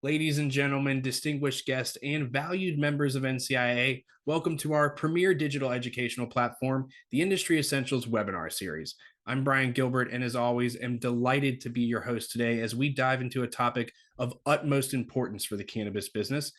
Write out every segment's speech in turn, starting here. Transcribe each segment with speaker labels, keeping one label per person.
Speaker 1: Ladies and gentlemen, distinguished guests, and valued members of NCIA, welcome to our premier digital educational platform, the Industry Essentials webinar series. I'm Brian Gilbert, and as always, am delighted to be your host today as we dive into a topic of utmost importance for the cannabis business.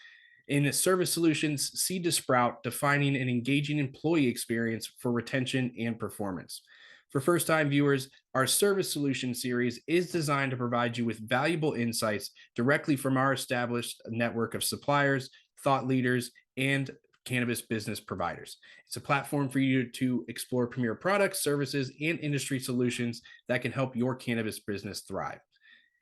Speaker 1: In Service Solutions Seed to Sprout, defining an engaging employee experience for retention and performance. For first-time viewers, our Service Solution series is designed to provide you with valuable insights directly from our established network of suppliers, thought leaders, and cannabis business providers. It's a platform for you to explore premier products, services, and industry solutions that can help your cannabis business thrive.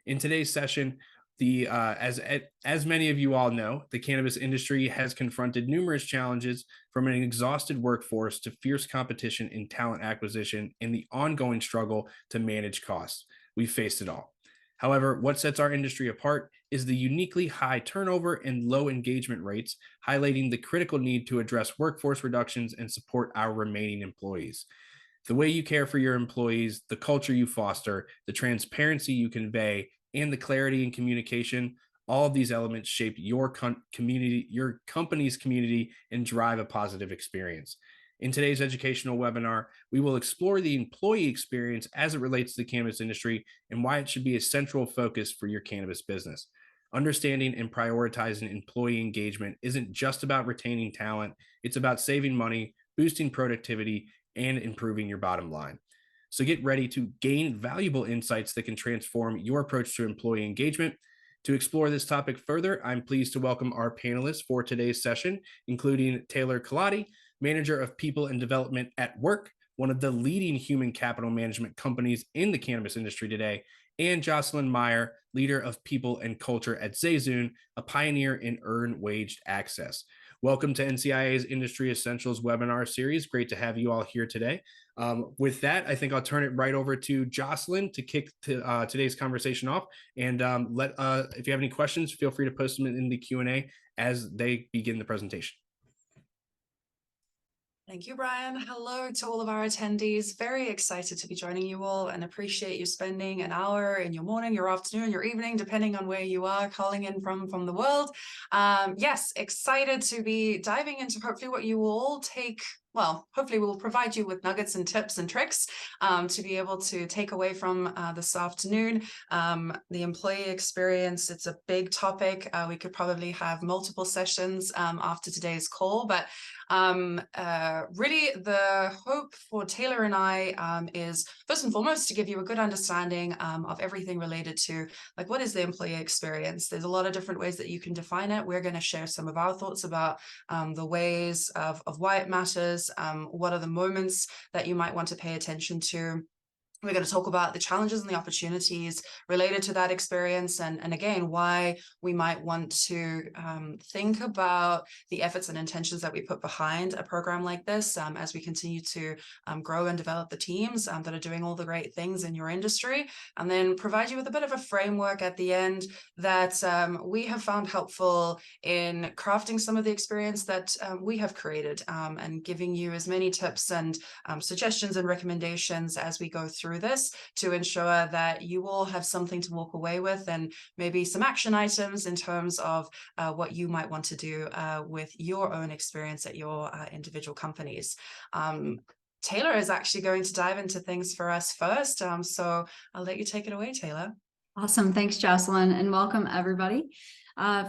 Speaker 1: In today's session, as many of you all know, the cannabis industry has confronted numerous challenges, from an exhausted workforce to fierce competition in talent acquisition and the ongoing struggle to manage costs. We've faced it all. However, what sets our industry apart is the uniquely high turnover and low engagement rates, highlighting the critical need to address workforce reductions and support our remaining employees. The way you care for your employees, the culture you foster, the transparency you convey, and the clarity and communication, all of these elements shape your community, your company's community, and drive a positive experience. In today's educational webinar, we will explore the employee experience as it relates to the cannabis industry and why it should be a central focus for your cannabis business. Understanding and prioritizing employee engagement isn't just about retaining talent, it's about saving money, boosting productivity, and improving your bottom line. So get ready to gain valuable insights that can transform your approach to employee engagement. To explore this topic further, I'm pleased to welcome our panelists for today's session, including Taylor Colati, Manager of People and Development at Work, one of the leading human capital management companies in the cannabis industry today, and Jocelyn Meyer, Leader of People and Culture at Zayzoon, a pioneer in earned wage access. Welcome to NCIA's Industry Essentials webinar series. Great to have you all here today. With that, I think I'll turn it right over to Jocelyn to kick today's conversation off. And if you have any questions, feel free to post them in the Q&A as they begin the presentation.
Speaker 2: Thank you, Brian. Hello to all of our attendees. Very excited to be joining you all and appreciate you spending an hour in your morning, your afternoon, your evening, depending on where you are calling in from the world. Yes, excited to be diving into hopefully what you will all take. Well, hopefully we'll provide you with nuggets and tips and tricks to be able to take away from this afternoon. The employee experience, it's a big topic. We could probably have multiple sessions after today's call, but really the hope for Taylor and I is first and foremost to give you a good understanding of everything related to, like, what is the employee experience? There's a lot of different ways that you can define it. We're going to share some of our thoughts about the ways of why it matters. What are the moments that you might want to pay attention to? We're going to talk about the challenges and the opportunities related to that experience, and again, why we might want to think about the efforts and intentions that we put behind a program like this as we continue to grow and develop the teams that are doing all the great things in your industry, and then provide you with a bit of a framework at the end that we have found helpful in crafting some of the experience that we have created, and giving you as many tips and suggestions and recommendations as we go through this to ensure that you will have something to walk away with, and maybe some action items in terms of what you might want to do with your own experience at your individual companies. Taylor is actually going to dive into things for us first, so I'll let you take it away, Taylor.
Speaker 3: Awesome. Thanks, Jocelyn, and welcome everybody.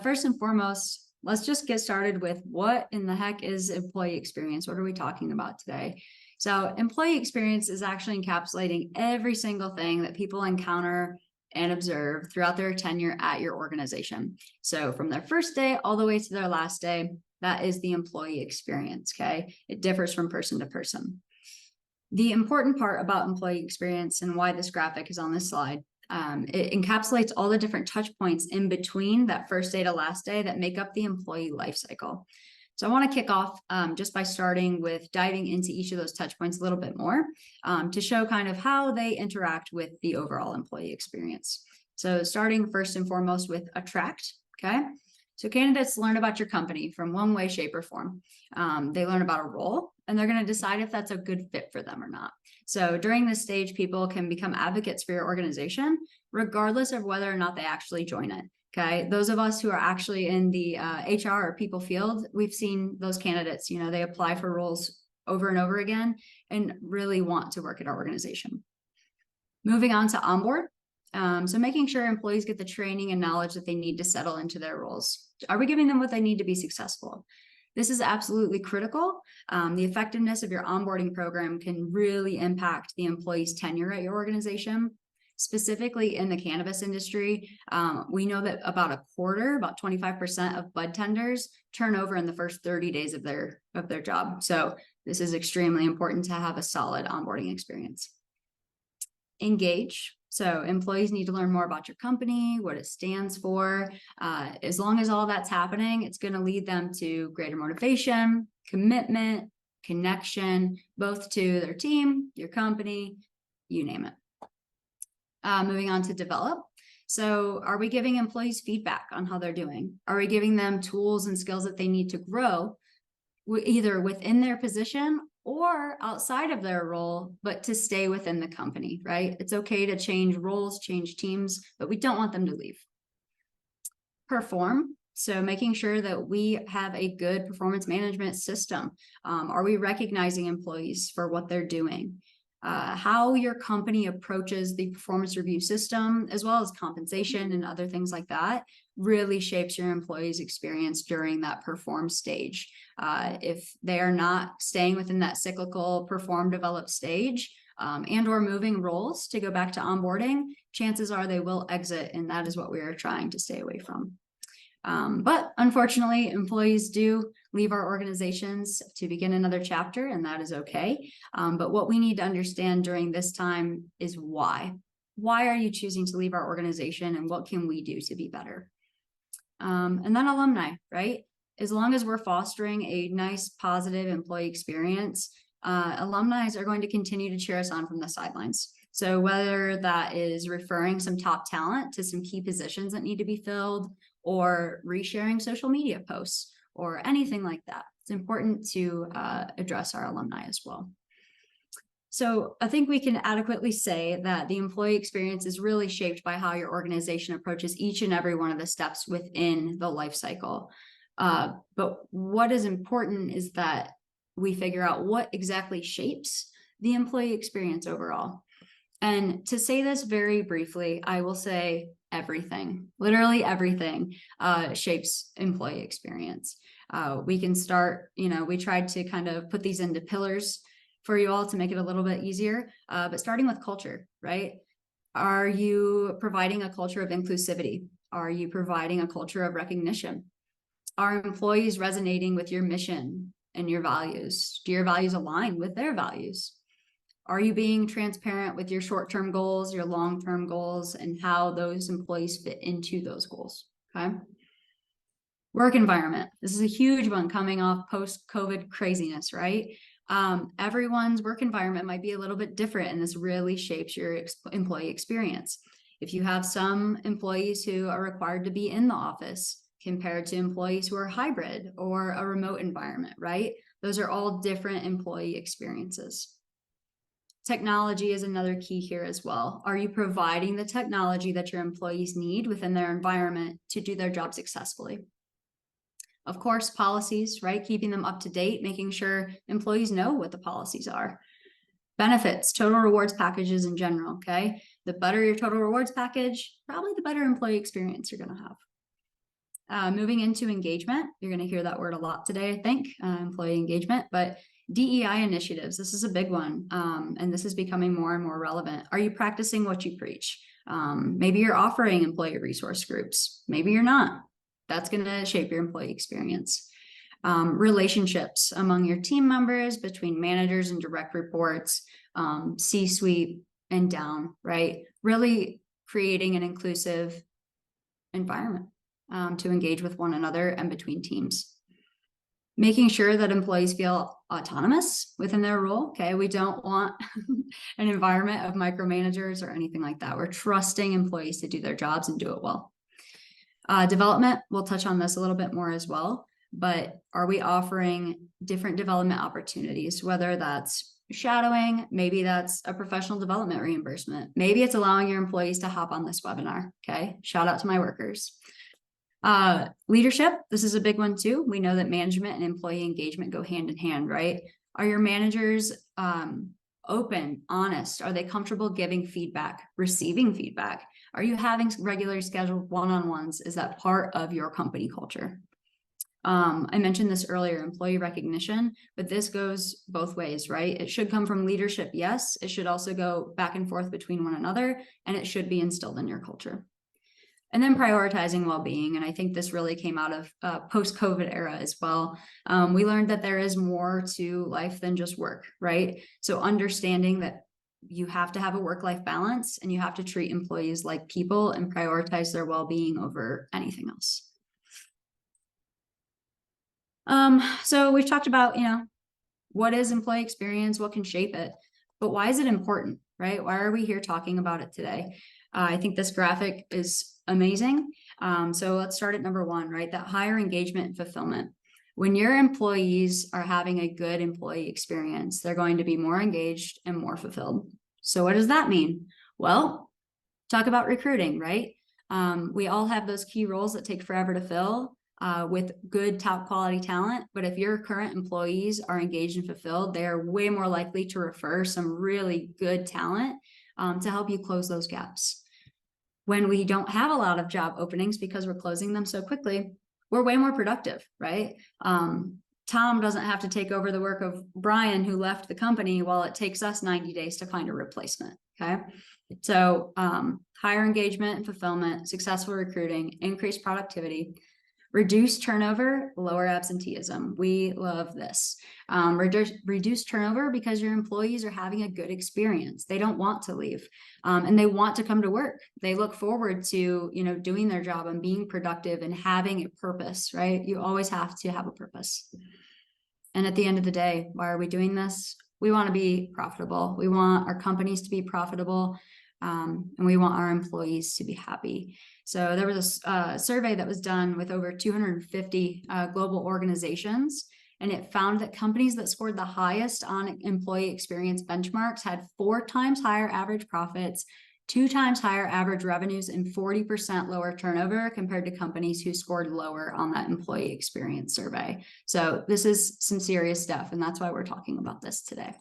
Speaker 3: First and foremost, let's just get started with what in the heck is employee experience? What are we talking about today? So employee experience is actually encapsulating every single thing that people encounter and observe throughout their tenure at your organization. So from their first day all the way to their last day, that is the employee experience, okay? It differs from person to person. The important part about employee experience and why this graphic is on this slide, it encapsulates all the different touch points in between that first day to last day that make up the employee life cycle. So I want to kick off just by starting with diving into each of those touch points a little bit more to show kind of how they interact with the overall employee experience. So starting first and foremost with attract, okay? So candidates learn about your company from one way, shape, or form. They learn about a role, and they're going to decide if that's a good fit for them or not. So during this stage, people can become advocates for your organization, regardless of whether or not they actually join it. Okay. Those of us who are actually in the HR or people field, we've seen those candidates, they apply for roles over and over again and really want to work at our organization. Moving on to onboard. So making sure employees get the training and knowledge that they need to settle into their roles. Are we giving them what they need to be successful? This is absolutely critical. The effectiveness of your onboarding program can really impact the employee's tenure at your organization. Specifically in the cannabis industry, we know that about 25% of bud tenders turn over in the first 30 days of their job. So this is extremely important to have a solid onboarding experience. Engage. So employees need to learn more about your company, what it stands for. As long as all that's happening, it's going to lead them to greater motivation, commitment, connection, both to their team, your company, you name it. Moving on to develop. So are we giving employees feedback on how they're doing? Are we giving them tools and skills that they need to grow either within their position or outside of their role, but to stay within the company, right? It's okay to change roles, change teams, but we don't want them to leave. Perform. So making sure that we have a good performance management system. Are we recognizing employees for what they're doing? How your company approaches the performance review system, as well as compensation and other things like that, really shapes your employees' experience during that perform stage. If they are not staying within that cyclical perform develop stage and or moving roles to go back to onboarding, chances are they will exit, and that is what we are trying to stay away from. But unfortunately, employees do leave our organizations to begin another chapter, and that is okay. But what we need to understand during this time is why. Why are you choosing to leave our organization, and what can we do to be better? And then alumni, right? As long as we're fostering a nice, positive employee experience, alumni are going to continue to cheer us on from the sidelines. So whether that is referring some top talent to some key positions that need to be filled, or resharing social media posts, or anything like that, it's important to address our alumni as well. So I think we can adequately say that the employee experience is really shaped by how your organization approaches each and every one of the steps within the life cycle. But what is important is that we figure out what exactly shapes the employee experience overall. And to say this very briefly, I will say everything, literally everything, shapes employee experience. We can start, we tried to kind of put these into pillars for you all to make it a little bit easier, but starting with culture, right? Are you providing a culture of inclusivity? Are you providing a culture of recognition? Are employees resonating with your mission and your values? Do your values align with their values? Are you being transparent with your short-term goals, your long-term goals, and how those employees fit into those goals? Okay. Work environment. This is a huge one coming off post-COVID craziness, right? Everyone's work environment might be a little bit different, and this really shapes your employee experience. If you have some employees who are required to be in the office compared to employees who are hybrid or a remote environment, right? Those are all different employee experiences. Technology is another key here as well. Are you providing the technology that your employees need within their environment to do their job successfully? Of course, policies, right? Keeping them up to date, making sure employees know what the policies are. Benefits, total rewards packages in general, okay? The better your total rewards package, probably the better employee experience you're going to have. Moving into engagement, you're going to hear that word a lot today, I think, employee engagement, but DEI initiatives, this is a big one, and this is becoming more and more relevant. Are you practicing what you preach? Maybe you're offering employee resource groups. Maybe you're not. That's going to shape your employee experience. Relationships among your team members, between managers and direct reports, C-suite and down, right? Really creating an inclusive environment to engage with one another and between teams. Making sure that employees feel autonomous within their role. Okay, we don't want an environment of micromanagers or anything like that. We're trusting employees to do their jobs and do it well. Development, we'll touch on this a little bit more as well, but are we offering different development opportunities, whether that's shadowing, maybe that's a professional development reimbursement, maybe it's allowing your employees to hop on this webinar, okay? Shout out to my workers. Leadership, this is a big one too. We know that management and employee engagement go hand in hand, right? Are your managers open, honest? Are they comfortable giving feedback, receiving feedback? Are you having regularly scheduled one-on-ones? Is that part of your company culture? I mentioned this earlier, employee recognition, but this goes both ways, right? It should come from leadership, yes. It should also go back and forth between one another, and it should be instilled in your culture. And then prioritizing well-being. And I think this really came out of post-COVID era as well. We learned that there is more to life than just work, right? So understanding that you have to have a work-life balance and you have to treat employees like people and prioritize their well-being over anything else. So we've talked about, what is employee experience, what can shape it, but why is it important, right? Why are we here talking about it today? I think this graphic is amazing. So let's start at number one, right? That higher engagement and fulfillment. When your employees are having a good employee experience, they're going to be more engaged and more fulfilled. So what does that mean? Well, talk about recruiting, right? We all have those key roles that take forever to fill. With good top quality talent. But if your current employees are engaged and fulfilled, they are way more likely to refer some really good talent to help you close those gaps. When we don't have a lot of job openings because we're closing them so quickly, we're way more productive, right? Tom doesn't have to take over the work of Brian, who left the company, while it takes us 90 days to find a replacement, okay? So higher engagement and fulfillment, successful recruiting, increased productivity, reduce turnover, lower absenteeism. We love this. Reduce turnover because your employees are having a good experience. They don't want to leave, and they want to come to work. They look forward to, doing their job and being productive and having a purpose, right? You always have to have a purpose. And at the end of the day, why are we doing this? We want to be profitable. We want our companies to be profitable, and we want our employees to be happy. So there was a survey that was done with over 250 global organizations, and it found that companies that scored the highest on employee experience benchmarks had 4 times higher average profits, 2 times higher average revenues, and 40% lower turnover compared to companies who scored lower on that employee experience survey. So this is some serious stuff, and that's why we're talking about this today.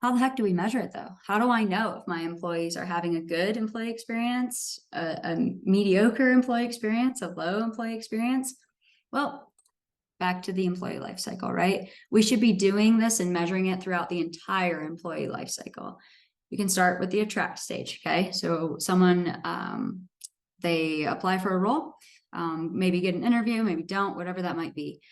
Speaker 3: How the heck do we measure it though? How do I know if my employees are having a good employee experience, a mediocre employee experience, a low employee experience? Well, back to the employee life cycle, right? We should be doing this and measuring it throughout the entire employee life cycle. You can start with the attract stage, okay? So someone, they apply for a role, maybe get an interview, maybe don't, whatever that might be.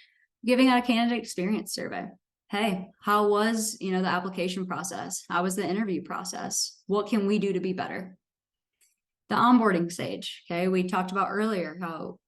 Speaker 3: Giving out a candidate experience survey. Hey, how was, the application process? How was the interview process? What can we do to be better? The onboarding stage, okay? We talked about earlier how,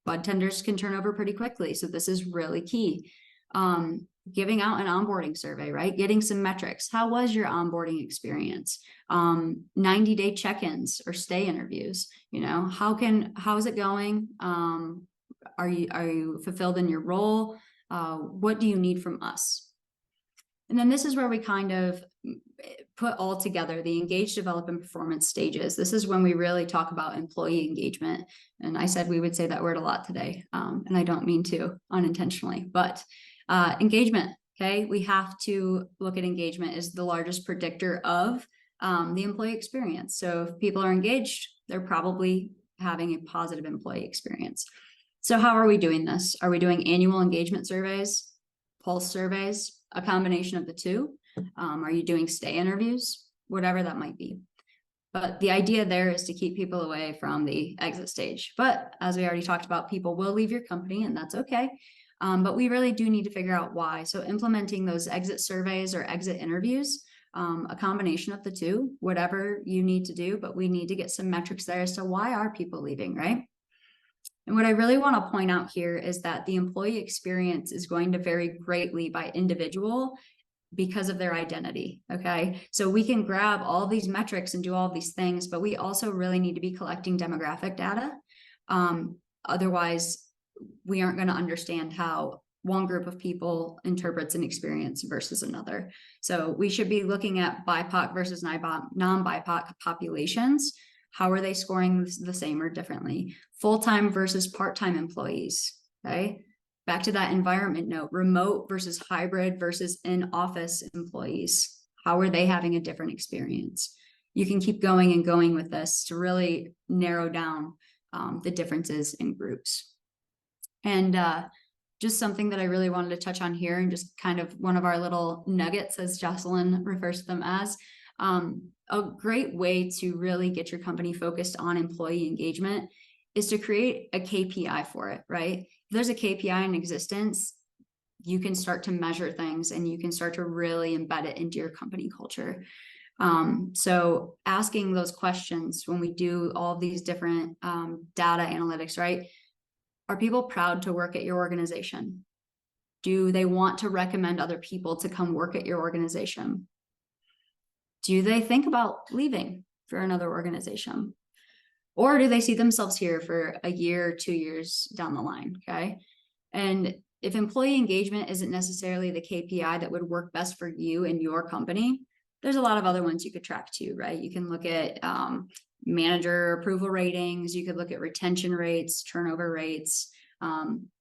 Speaker 3: bud tenders can turn over pretty quickly. So this is really key. Giving out an onboarding survey, right? Getting some metrics. How was your onboarding experience? 90-day check-ins or stay interviews. How's it going? Are you fulfilled in your role? What do you need from us? And then this is where we kind of put all together the engage, develop, and performance stages. This is when we really talk about employee engagement. And I said we would say that word a lot today, and I don't mean to unintentionally, but engagement, okay? We have to look at engagement as the largest predictor of the employee experience. So if people are engaged, they're probably having a positive employee experience. So how are we doing this? Are we doing annual engagement surveys, pulse surveys, a combination of the two? Are you doing stay interviews? Whatever that might be. But the idea there is to keep people away from the exit stage. But as we already talked about, people will leave your company, and that's okay. But we really do need to figure out why. So implementing those exit surveys or exit interviews, a combination of the two, whatever you need to do, but we need to get some metrics there as to why are people leaving, right? And what I really want to point out here is that the employee experience is going to vary greatly by individual because of their identity, okay? So we can grab all these metrics and do all these things, but we also really need to be collecting demographic data. Otherwise, we aren't going to understand how one group of people interprets an experience versus another. So we should be looking at BIPOC versus non-BIPOC populations. How are they scoring the same or differently? Full-time versus part-time employees, okay? Back to that environment note, remote versus hybrid versus in-office employees. How are they having a different experience? You can keep going and going with this to really narrow down the differences in groups. And just something that I really wanted to touch on here, and just kind of one of our little nuggets, as Jocelyn refers to them as, a great way to really get your company focused on employee engagement is to create a KPI for it, right? If there's a KPI in existence, you can start to measure things and you can start to really embed it into your company culture. So asking those questions when we do all of these different data analytics, right? Are people proud to work at your organization? Do they want to recommend other people to come work at your organization? Do they think about leaving for another organization? Or do they see themselves here for a year, 2 years down the line? Okay. And if employee engagement isn't necessarily the KPI that would work best for you and your company, there's a lot of other ones you could track too, right? You can look at manager approval ratings. You could look at retention rates, turnover rates,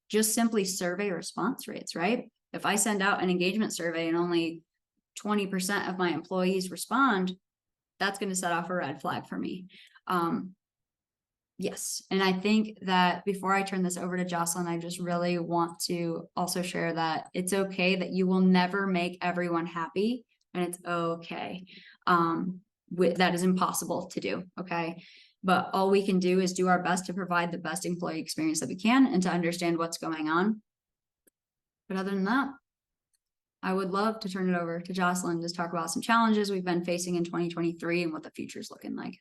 Speaker 3: just simply survey response rates, right? If I send out an engagement survey and only 20% of my employees respond, that's going to set off a red flag for me. Yes. And I think that before I turn this over to Jocelyn, I just really want to also share that it's okay that you will never make everyone happy, and it's okay. That is impossible to do. Okay. But all we can do is do our best to provide the best employee experience that we can and to understand what's going on. But other than that, I would love to turn it over to Jocelyn to talk about some challenges we've been facing in 2023 and what the future's looking like.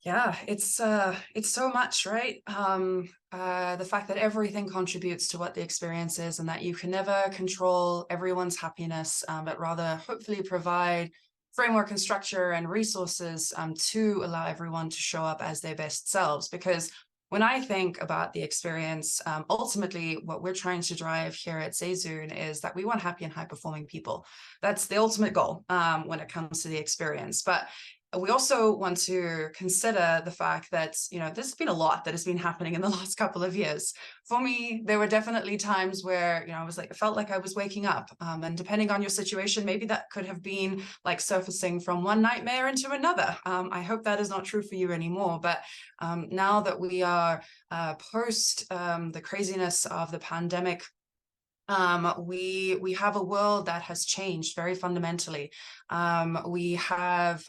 Speaker 2: Yeah, it's so much, right? The fact that everything contributes to what the experience is, and that you can never control everyone's happiness, but rather hopefully provide framework and structure and resources to allow everyone to show up as their best selves. Because when I think about the experience, ultimately what we're trying to drive here at Zayzoon is that we want happy and high-performing people. That's the ultimate goal when it comes to the experience. But we also want to consider the fact that, there's been a lot that has been happening in the last couple of years. For me, there were definitely times where, it felt like I was waking up. And depending on your situation, maybe that could have been like surfacing from one nightmare into another. I hope that is not true for you anymore. But now that we are post the craziness of the pandemic, we have a world that has changed very fundamentally. We have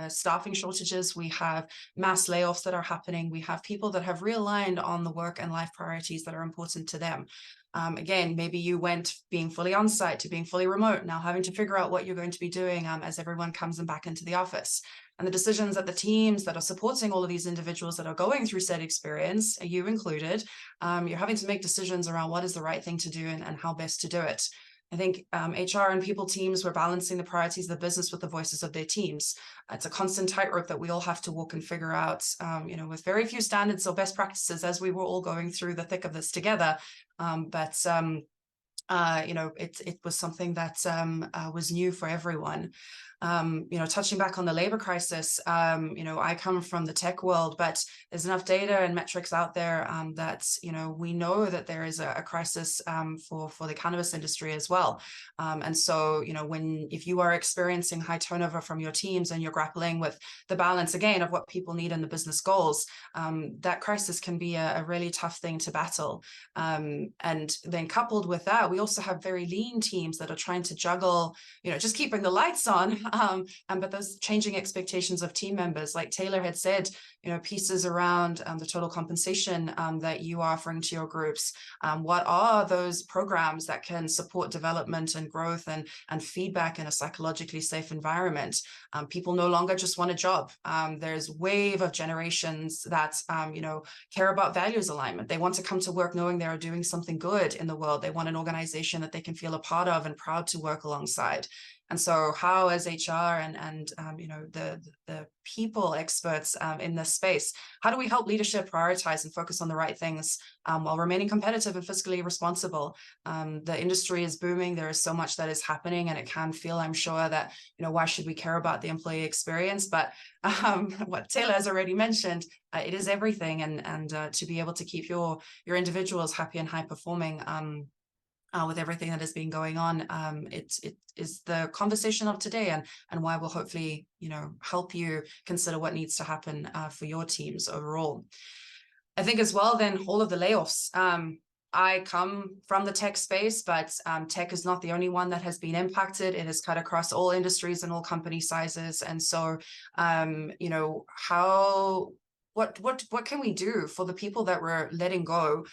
Speaker 2: staffing shortages, we have mass layoffs that are happening, we have people that have realigned on the work and life priorities that are important to them. Again, maybe you went being fully on site to being fully remote, now having to figure out what you're going to be doing as everyone comes back into the office. And the decisions that the teams that are supporting all of these individuals that are going through said experience, you included, you're having to make decisions around what is the right thing to do and how best to do it. I think HR and people teams were balancing the priorities of the business with the voices of their teams. It's a constant tightrope that we all have to walk and figure out, with very few standards or best practices as we were all going through the thick of this together. It was something that was new for everyone. Touching back on the labor crisis, I come from the tech world, but there's enough data and metrics out there that, we know that there is a crisis for the cannabis industry as well. And so, if you are experiencing high turnover from your teams and you're grappling with the balance again of what people need and the business goals, that crisis can be a really tough thing to battle. And then coupled with that, we also have very lean teams that are trying to juggle, just keeping the lights on. But those changing expectations of team members, like Taylor had said, pieces around the total compensation that you are offering to your groups. What are those programs that can support development and growth and feedback in a psychologically safe environment? People no longer just want a job. There's a wave of generations that, care about values alignment. They want to come to work knowing they are doing something good in the world. They want an organization that they can feel a part of and proud to work alongside. And so how, as HR and you know, the people experts in this space, how do we help leadership prioritize and focus on the right things while remaining competitive and fiscally responsible? The industry is booming. There is so much that is happening, and it can feel, I'm sure, that, you know, why should we care about the employee experience? But what Taylor has already mentioned, it is everything. And to be able to keep your individuals happy and high performing with everything that has been going on, it is the conversation of today, and why we'll hopefully, you know, help you consider what needs to happen for your teams overall. I think as well, then, all of the layoffs. I come from the tech space, but tech is not the only one that has been impacted. It has cut across all industries and all company sizes. And so, you know, what can we do for the people that we're letting go,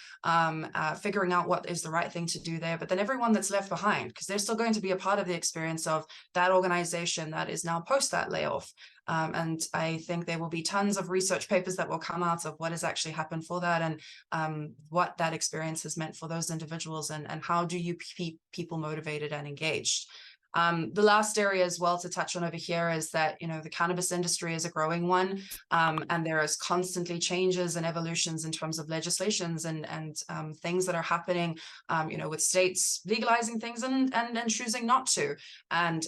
Speaker 2: figuring out what is the right thing to do there, but then everyone that's left behind, because they're still going to be a part of the experience of that organization that is now post that layoff. And I think there will be tons of research papers that will come out of what has actually happened for that, and what that experience has meant for those individuals, and how do you keep people motivated and engaged. The last area as well to touch on over here is that, you know, the cannabis industry is a growing one, and there is constantly changes and evolutions in terms of legislations and things that are happening, you know, with states legalizing things and choosing not to, and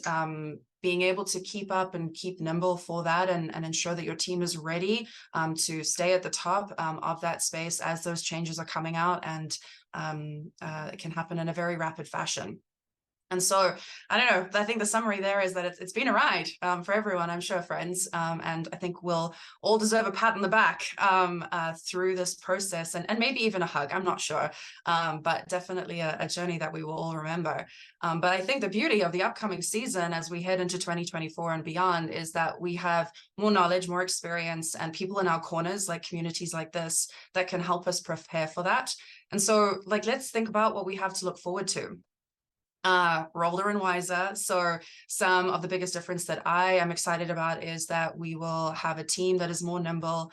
Speaker 2: being able to keep up and keep nimble for that, and ensure that your team is ready to stay at the top of that space as those changes are coming out, and it can happen in a very rapid fashion. And so, I don't know, I think the summary there is that it's been a ride for everyone, I'm sure, friends. And I think we'll all deserve a pat on the back through this process, and maybe even a hug, I'm not sure. But definitely a journey that we will all remember. But I think the beauty of the upcoming season as we head into 2024 and beyond is that we have more knowledge, more experience, and people in our corners, like communities like this, that can help us prepare for that. And so, like, let's think about what we have to look forward to. We're older and wiser. So some of the biggest difference that I am excited about is that we will have a team that is more nimble.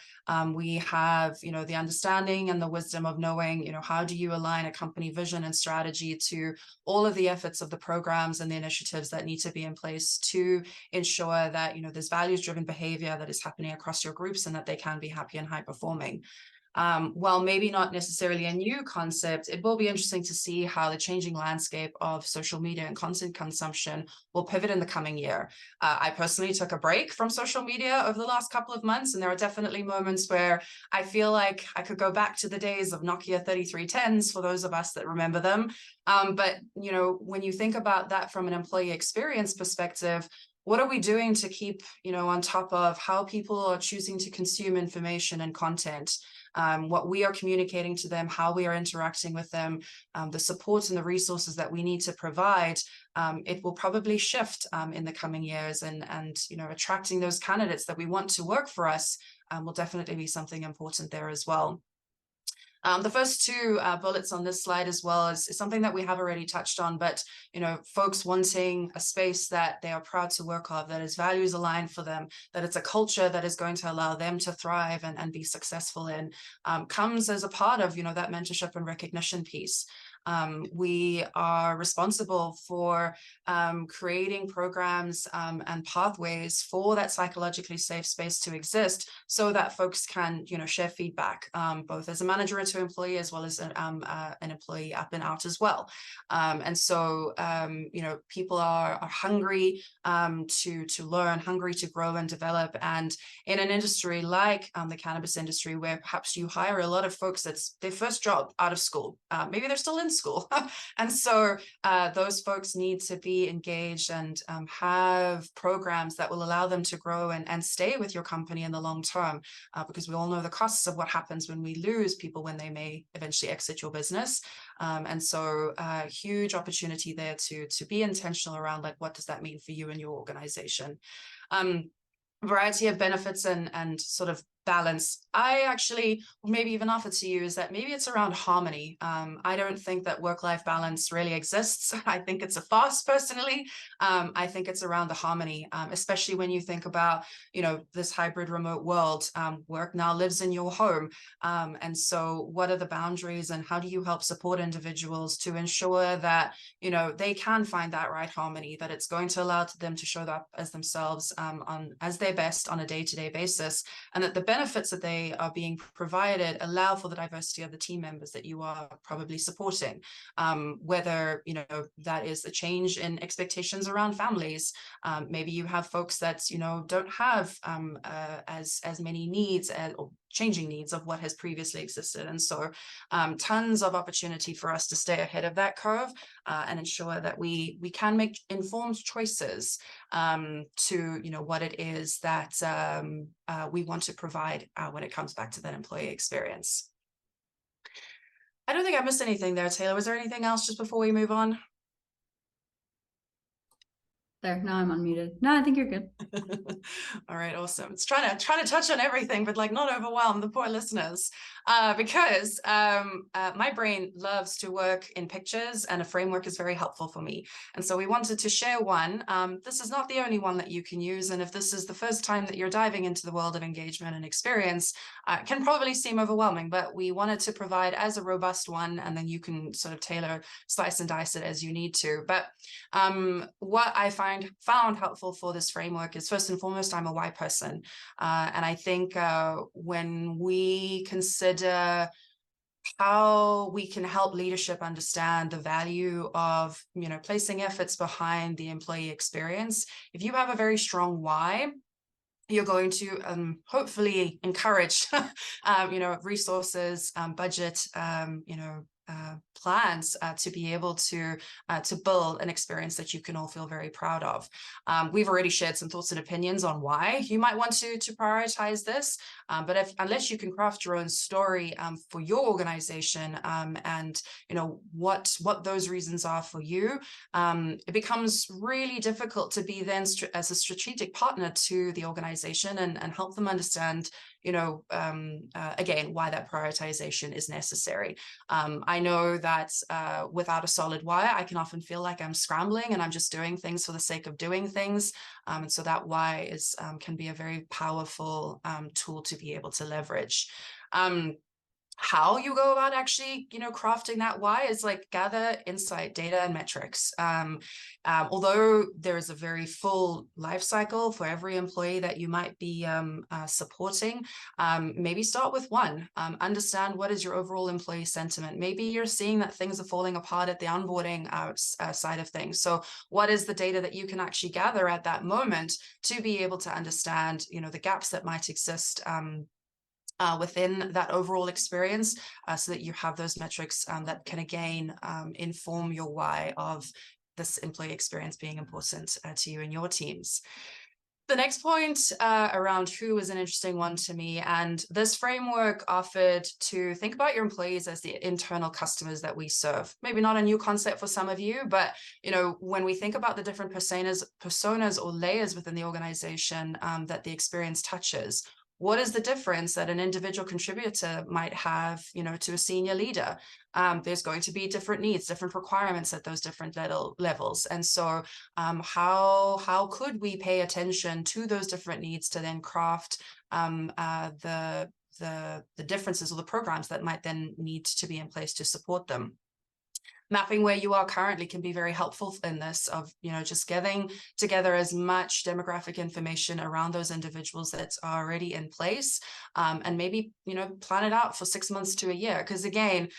Speaker 2: We have, you know, the understanding and the wisdom of knowing, you know, how do you align a company vision and strategy to all of the efforts of the programs and the initiatives that need to be in place to ensure that, you know, there's values-driven behavior that is happening across your groups, and that they can be happy and high performing. While maybe not necessarily a new concept, it will be interesting to see how the changing landscape of social media and content consumption will pivot in the coming year. I personally took a break from social media over the last couple of months, and there are definitely moments where I feel like I could go back to the days of Nokia 3310s for those of us that remember them. But, you know, when you think about that from an employee experience perspective, what are we doing to keep, you know, on top of how people are choosing to consume information and content? What we are communicating to them, how we are interacting with them, the support and the resources that we need to provide, it will probably shift in the coming years, and you know, attracting those candidates that we want to work for us will definitely be something important there as well. The first two bullets on this slide as well is something that we have already touched on, but, you know, folks wanting a space that they are proud to work of, that is values aligned for them, that it's a culture that is going to allow them to thrive and be successful in, comes as a part of, you know, that mentorship and recognition piece. We are responsible for creating programs and pathways for that psychologically safe space to exist, so that folks can, you know, share feedback, both as a manager to employee, as well as an employee up and out as well. And so, you know, people are hungry to learn, hungry to grow and develop. And in an industry like the cannabis industry, where perhaps you hire a lot of folks that's their first job out of school, maybe they're still in school. And so those folks need to be engaged and have programs that will allow them to grow and stay with your company in the long term, because we all know the costs of what happens when we lose people when they may eventually exit your business. And so huge opportunity there to be intentional around, like, what does that mean for you and your organization? Variety of benefits and sort of balance, I actually maybe even offer to you is that maybe it's around harmony. I don't think that work-life balance really exists. I think it's a farce personally. I think it's around the harmony, especially when you think about, this hybrid remote world. Work now lives in your home. And so what are the boundaries and how do you help support individuals to ensure that, they can find that right harmony, that it's going to allow them to show up as themselves as their best on a day-to-day basis, and that the benefits that they are being provided allow for the diversity of the team members that you are probably supporting, whether that is a change in expectations around families. Maybe you have folks that don't have as many needs or changing needs of what has previously existed, and so tons of opportunity for us to stay ahead of that curve and ensure that we can make informed choices to what it is that we want to provide when it comes back to that employee experience. I don't think I missed anything there, Taylor. Was there anything else just before we move on?
Speaker 3: There, now I'm unmuted. No, I think you're good.
Speaker 2: All right, awesome. It's trying to touch on everything, but like not overwhelm the poor listeners, because my brain loves to work in pictures, and a framework is very helpful for me. And so we wanted to share one. This is not the only one that you can use, and if this is the first time that you're diving into the world of engagement and experience, it can probably seem overwhelming, but we wanted to provide as a robust one, and then you can sort of tailor, slice and dice it as you need to. But what I found helpful for this framework is, first and foremost, I'm a why person. And I think when we consider how we can help leadership understand the value of, placing efforts behind the employee experience, if you have a very strong why, you're going to hopefully encourage, resources, budget, plans to be able to build an experience that you can all feel very proud of. We've already shared some thoughts and opinions on why you might want to prioritize this, but unless you can craft your own story for your organization, and what those reasons are for you, it becomes really difficult to be then as a strategic partner to the organization and help them understand again, why that prioritization is necessary. I know that without a solid why, I can often feel like I'm scrambling and I'm just doing things for the sake of doing things. And so that why can be a very powerful tool to be able to leverage. How you go about actually, crafting that why is like gather insight, data, and metrics. Although there is a very full life cycle for every employee that you might be supporting, maybe start with one. Understand what is your overall employee sentiment. Maybe you're seeing that things are falling apart at the onboarding side of things. So what is the data that you can actually gather at that moment to be able to understand, the gaps that might exist within that overall experience, so that you have those metrics that can again inform your why of this employee experience being important to you and your teams. The next point around who is an interesting one to me, and this framework offered to think about your employees as the internal customers that we serve. Maybe not a new concept for some of you, but when we think about the different personas or layers within the organization that the experience touches, what is the difference that an individual contributor might have, to a senior leader? There's going to be different needs, different requirements at those different levels. And so how could we pay attention to those different needs to then craft the differences or the programs that might then need to be in place to support them? Mapping where you are currently can be very helpful in this, of just getting together as much demographic information around those individuals that's already in place, and maybe plan it out for 6 months to a year, because again,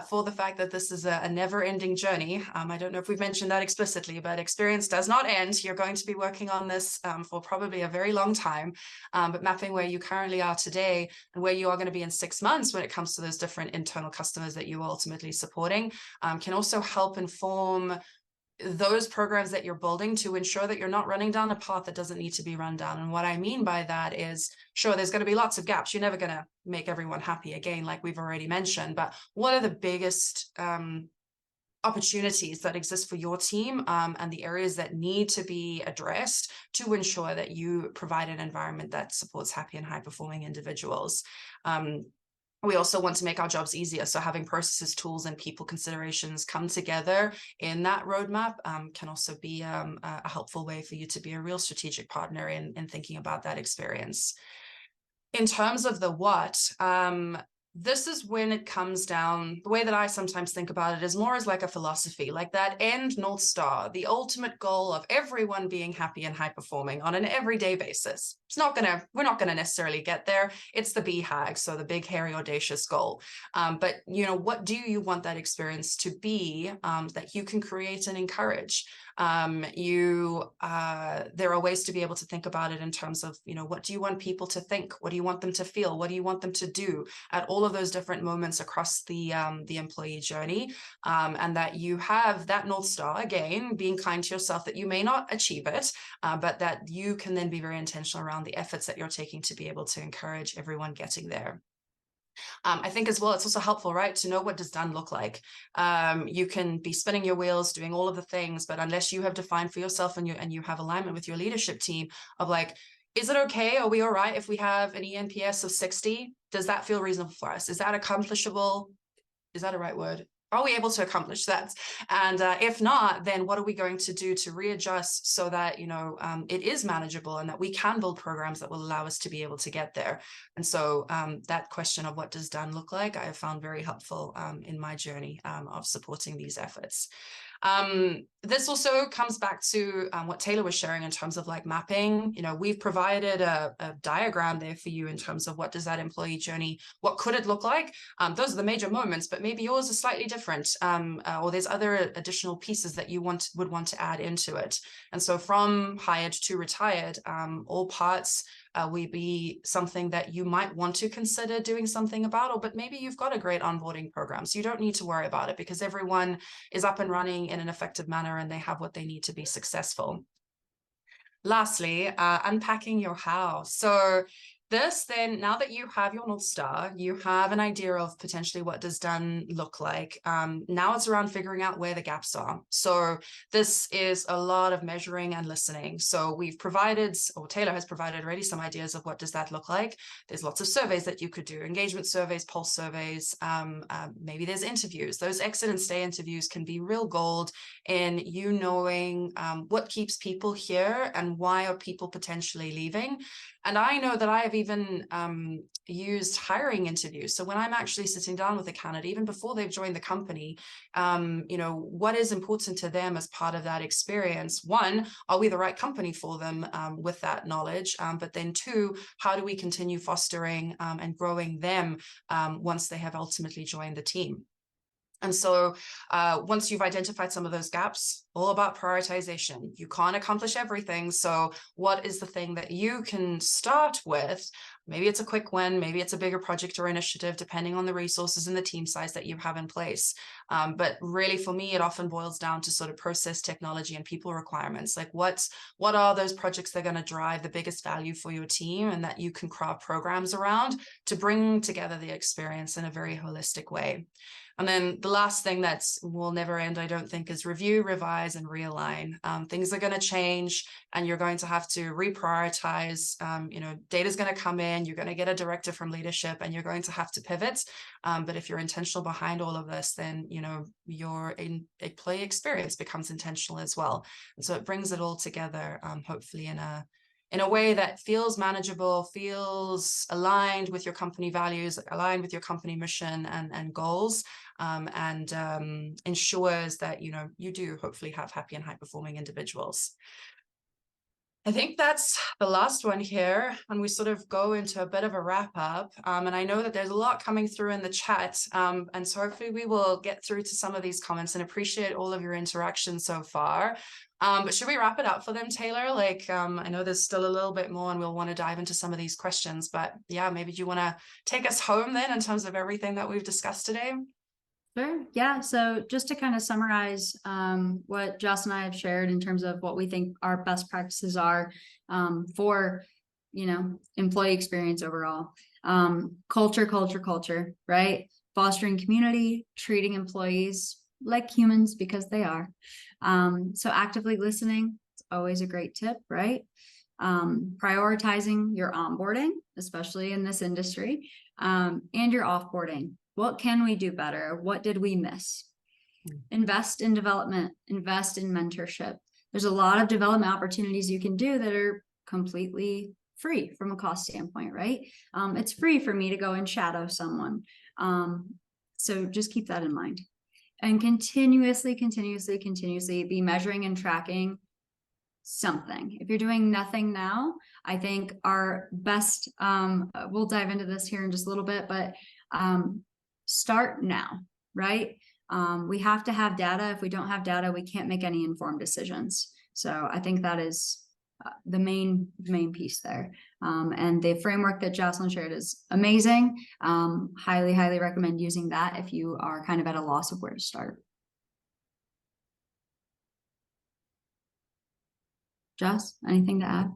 Speaker 2: for the fact that this is a never-ending journey, I don't know if we've mentioned that explicitly, but experience does not end. You're going to be working on this for probably a very long time, but mapping where you currently are today and where you are going to be in 6 months when it comes to those different internal customers that you're ultimately supporting can also help inform those programs that you're building to ensure that you're not running down a path that doesn't need to be run down. And what I mean by that is, sure, there's going to be lots of gaps. You're never going to make everyone happy, again, like we've already mentioned, but what are the biggest opportunities that exist for your team, and the areas that need to be addressed to ensure that you provide an environment that supports happy and high performing individuals. We also want to make our jobs easier. So having processes, tools, and people considerations come together in that roadmap can also be a helpful way for you to be a real strategic partner in thinking about that experience. In terms of the what, this is when it comes down, the way that I sometimes think about it is more as like a philosophy, like that end North Star, the ultimate goal of everyone being happy and high performing on an everyday basis. We're not gonna necessarily get there. It's the BHAG, so the big, hairy, audacious goal. But what do you want that experience to be that you can create and encourage? There are ways to be able to think about it in terms of, what do you want people to think? What do you want them to feel? What do you want them to do at all of those different moments across the employee journey? And that you have that North Star, again, being kind to yourself, that you may not achieve it, but that you can then be very intentional around the efforts that you're taking to be able to encourage everyone getting there. I think as well, it's also helpful, right, to know what does done look like. You can be spinning your wheels, doing all of the things, but unless you have defined for yourself and you have alignment with your leadership team of like, is it okay? Are we all right if we have an ENPS of 60? Does that feel reasonable for us? Is that accomplishable? Is that a right word? Are we able to accomplish that? And if not, then what are we going to do to readjust so that it is manageable and that we can build programs that will allow us to be able to get there? And so that question of what does done look like, I have found very helpful in my journey of supporting these efforts. This also comes back to what Taylor was sharing in terms of like mapping. We've provided a diagram there for you in terms of what does that employee journey, what could it look like? Those are the major moments, but maybe yours is slightly different, or there's other additional pieces that you would want to add into it. And so from hired to retired, all parts will be something that you might want to consider doing something about, but maybe you've got a great onboarding program, so you don't need to worry about it because everyone is up and running in an effective manner and they have what they need to be successful. Lastly, unpacking your how. So this then, now that you have your North Star, you have an idea of potentially what does done look like. Now it's around figuring out where the gaps are. So this is a lot of measuring and listening. So we've provided, or Taylor has provided already some ideas of what does that look like. There's lots of surveys that you could do, engagement surveys, pulse surveys, maybe there's interviews. Those exit and stay interviews can be real gold in knowing what keeps people here and why are people potentially leaving. And I know that I have even used hiring interviews. So when I'm actually sitting down with a candidate, even before they've joined the company, what is important to them as part of that experience? One, are we the right company for them with that knowledge? But then two, how do we continue fostering and growing them once they have ultimately joined the team? And so once you've identified some of those gaps, all about prioritization. You can't accomplish everything. So what is the thing that you can start with? Maybe it's a quick win, maybe it's a bigger project or initiative, depending on the resources and the team size that you have in place. But really, for me, it often boils down to sort of process, technology, and people requirements. Like what are those projects that are going to drive the biggest value for your team and that you can craft programs around to bring together the experience in a very holistic way. And then the last thing that will never end, I don't think, is review, revise, and realign. Things are going to change and you're going to have to reprioritize. Data is going to come in, you're going to get a directive from leadership and you're going to have to pivot. But if you're intentional behind all of this, then, your employee experience becomes intentional as well. And so it brings it all together, hopefully in a way that feels manageable, feels aligned with your company values, aligned with your company mission and goals, and ensures that, you do hopefully have happy and high-performing individuals. I think that's the last one here, and we sort of go into a bit of a wrap up. And I know that there's a lot coming through in the chat, and so hopefully we will get through to some of these comments and appreciate all of your interaction so far. But should we wrap it up for them, Taylor? I know there's still a little bit more and we'll want to dive into some of these questions, but yeah, maybe do you want to take us home then in terms of everything that we've discussed today?
Speaker 3: Sure. Yeah. So just to kind of summarize what Joss and I have shared in terms of what we think our best practices are for, employee experience overall. Culture, right? Fostering community, treating employees like humans because they are. So actively listening is always a great tip, right? Prioritizing your onboarding, especially in this industry, and your offboarding. What can we do better? What did we miss? Invest in development, invest in mentorship. There's a lot of development opportunities you can do that are completely free from a cost standpoint, right? It's free for me to go and shadow someone. So just keep that in mind. And continuously be measuring and tracking something. If you're doing nothing now, I think our best, we'll dive into this here in just a little bit, but start now, right? We have to have data. If we don't have data, we can't make any informed decisions. So I think that is the main piece there. And the framework that Jocelyn shared is amazing. Highly recommend using that if you are kind of at a loss of where to start. Jess, anything to add?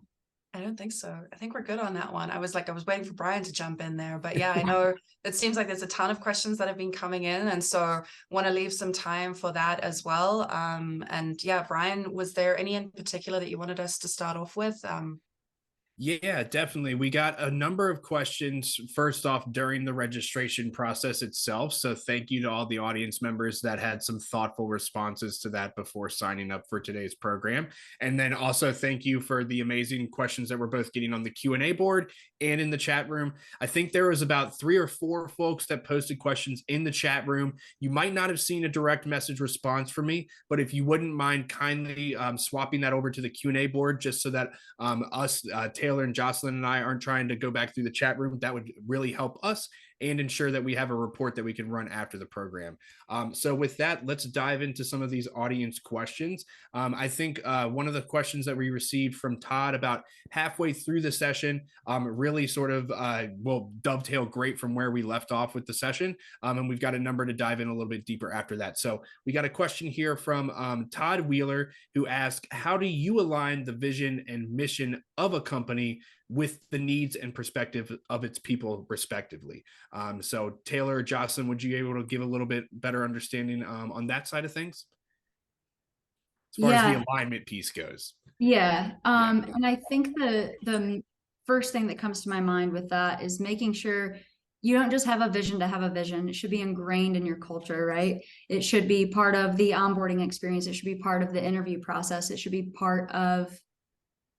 Speaker 2: I don't think so. I think we're good on that one. I was waiting for Brian to jump in there, but yeah, I know it seems like there's a ton of questions that have been coming in, and so want to leave some time for that as well. And yeah, Brian, was there any in particular that you wanted us to start off with?
Speaker 1: Yeah, definitely. We got a number of questions first off during the registration process itself. So thank you to all the audience members that had some thoughtful responses to that before signing up for today's program. And then also thank you for the amazing questions that we're both getting on the Q&A board and in the chat room. I think there was about 3 or 4 folks that posted questions in the chat room. You might not have seen a direct message response from me, but if you wouldn't mind kindly swapping that over to the Q&A board just so that Taylor and Jocelyn and I aren't trying to go back through the chat room, that would really help us and ensure that we have a report that we can run after the program. So with that, let's dive into some of these audience questions. I think one of the questions that we received from Todd about halfway through the session really sort of will dovetail great from where we left off with the session. And we've got a number to dive in a little bit deeper after that. So we got a question here from Todd Wheeler, who asked, how do you align the vision and mission of a company with the needs and perspective of its people respectively? So Taylor, Jocelyn, would you be able to give a little bit better understanding on that side of things? As far as the alignment piece goes.
Speaker 3: Yeah. And I think the first thing that comes to my mind with that is making sure you don't just have a vision to have a vision. It should be ingrained in your culture, right? It should be part of the onboarding experience. It should be part of the interview process. It should be part of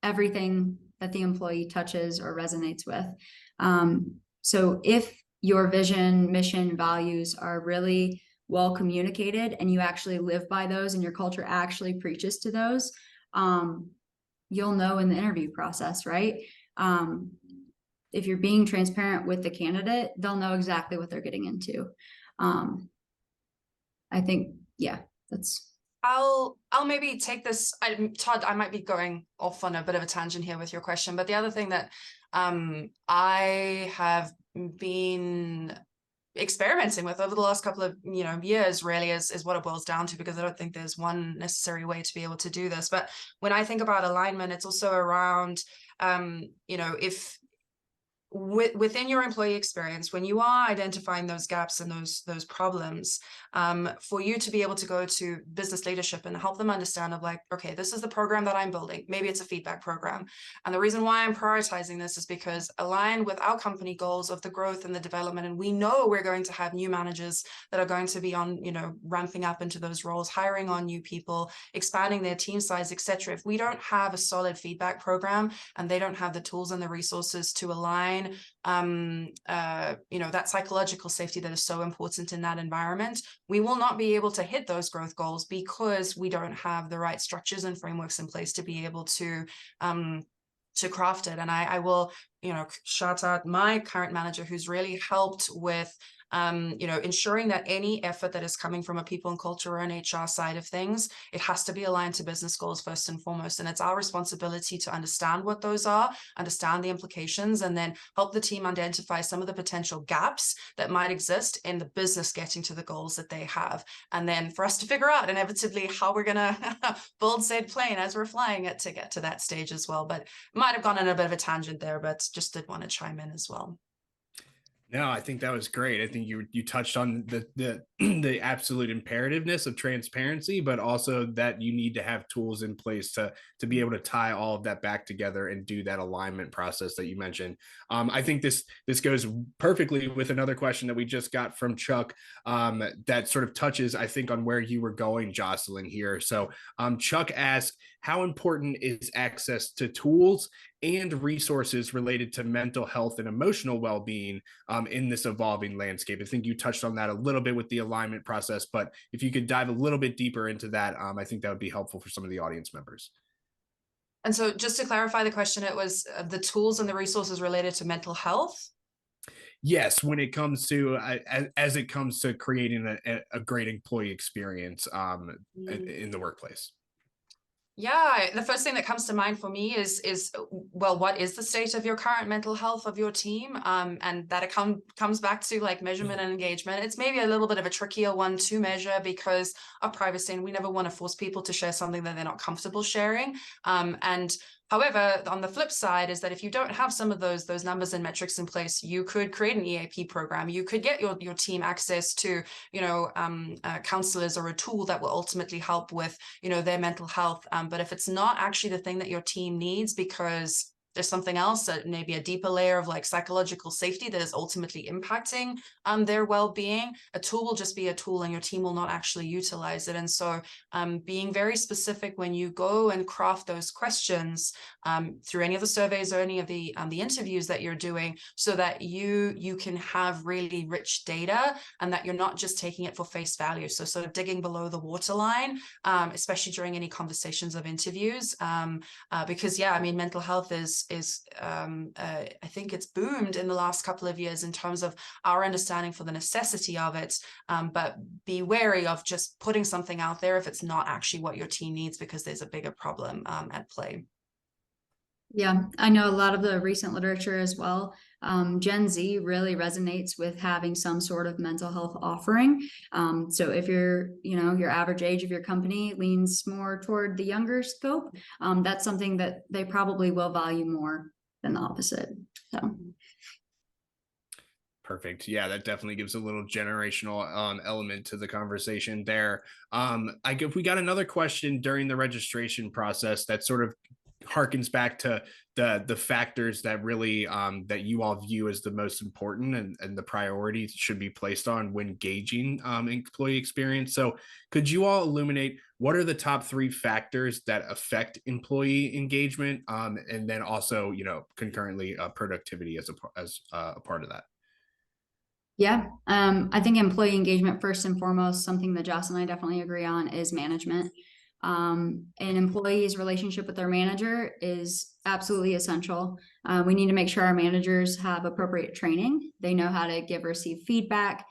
Speaker 3: everything that the employee touches or resonates with. So if your vision, mission, values are really well communicated and you actually live by those and your culture actually preaches to those, you'll know in the interview process, right? If you're being transparent with the candidate, they'll know exactly what they're getting into. I think, yeah, that's.
Speaker 2: I'll maybe take this. Todd, I might be going off on a bit of a tangent here with your question, but the other thing that I have been experimenting with over the last couple of years really is what it boils down to, because I don't think there's one necessary way to be able to do this. But when I think about alignment, it's also around if within your employee experience, when you are identifying those gaps and those problems, for you to be able to go to business leadership and help them understand of like, okay, this is the program that I'm building. Maybe it's a feedback program. And the reason why I'm prioritizing this is because aligned with our company goals of the growth and the development. And we know we're going to have new managers that are going to be on, ramping up into those roles, hiring on new people, expanding their team size, etc. If we don't have a solid feedback program and they don't have the tools and the resources to align that psychological safety that is so important in that environment, we will not be able to hit those growth goals because we don't have the right structures and frameworks in place to be able to craft it. And I will, shout out my current manager who's really helped with ensuring that any effort that is coming from a people and culture or an HR side of things, it has to be aligned to business goals first and foremost. And it's our responsibility to understand what those are, understand the implications, and then help the team identify some of the potential gaps that might exist in the business getting to the goals that they have. And then for us to figure out inevitably how we're going to build said plane as we're flying it to get to that stage as well. But might have gone on a bit of a tangent there, but just did want to chime in as well.
Speaker 1: No, I think that was great. I think you touched on the the absolute imperativeness of transparency, but also that you need to have tools in place to be able to tie all of that back together and do that alignment process that you mentioned. I think this goes perfectly with another question that we just got from Chuck, that sort of touches, I think, on where you were going, Jocelyn, here. So Chuck asked, how important is access to tools and resources related to mental health and emotional well-being in this evolving landscape? I think you touched on that a little bit with the alignment process, but if you could dive a little bit deeper into that, I think that would be helpful for some of the audience members.
Speaker 2: And so just to clarify the question, it was the tools and the resources related to mental health.
Speaker 1: Yes, when it comes to as it comes to creating a great employee experience in the workplace.
Speaker 2: Yeah, the first thing that comes to mind for me is well, what is the state of your current mental health of your team? And that it comes back to like measurement and engagement. It's maybe a little bit of a trickier one to measure because of privacy, and we never want to force people to share something that they're not comfortable sharing. And however, on the flip side is that if you don't have some of those numbers and metrics in place, you could create an EAP program. You could get your team access to, counselors or a tool that will ultimately help with, their mental health. But if it's not actually the thing that your team needs because there's something else, maybe a deeper layer of like psychological safety that is ultimately impacting their well-being, a tool will just be a tool and your team will not actually utilize it. And so being very specific when you go and craft those questions through any of the surveys or any of the interviews that you're doing, so that you can have really rich data and that you're not just taking it for face value. So sort of digging below the waterline, especially during any conversations of interviews, because yeah, I mean, mental health is I think it's boomed in the last couple of years in terms of our understanding for the necessity of it, but be wary of just putting something out there if it's not actually what your team needs, because there's a bigger problem at play.
Speaker 3: Yeah, I know a lot of the recent literature as well. Gen Z really resonates with having some sort of mental health offering. So if your average age of your company leans more toward the younger scope, that's something that they probably will value more than the opposite. So.
Speaker 1: Perfect. Yeah, that definitely gives a little generational element to the conversation there. We got another question during the registration process that sort of harkens back to the factors that really that you all view as the most important, and the priority should be placed on when gauging employee experience. So could you all illuminate what are the top 3 factors that affect employee engagement, and then also concurrently productivity as a part of that?
Speaker 3: Yeah, I think employee engagement, first and foremost, something that Joss and I definitely agree on, is management. An employee's relationship with their manager is absolutely essential. We need to make sure our managers have appropriate training. They know how to give, receive feedback.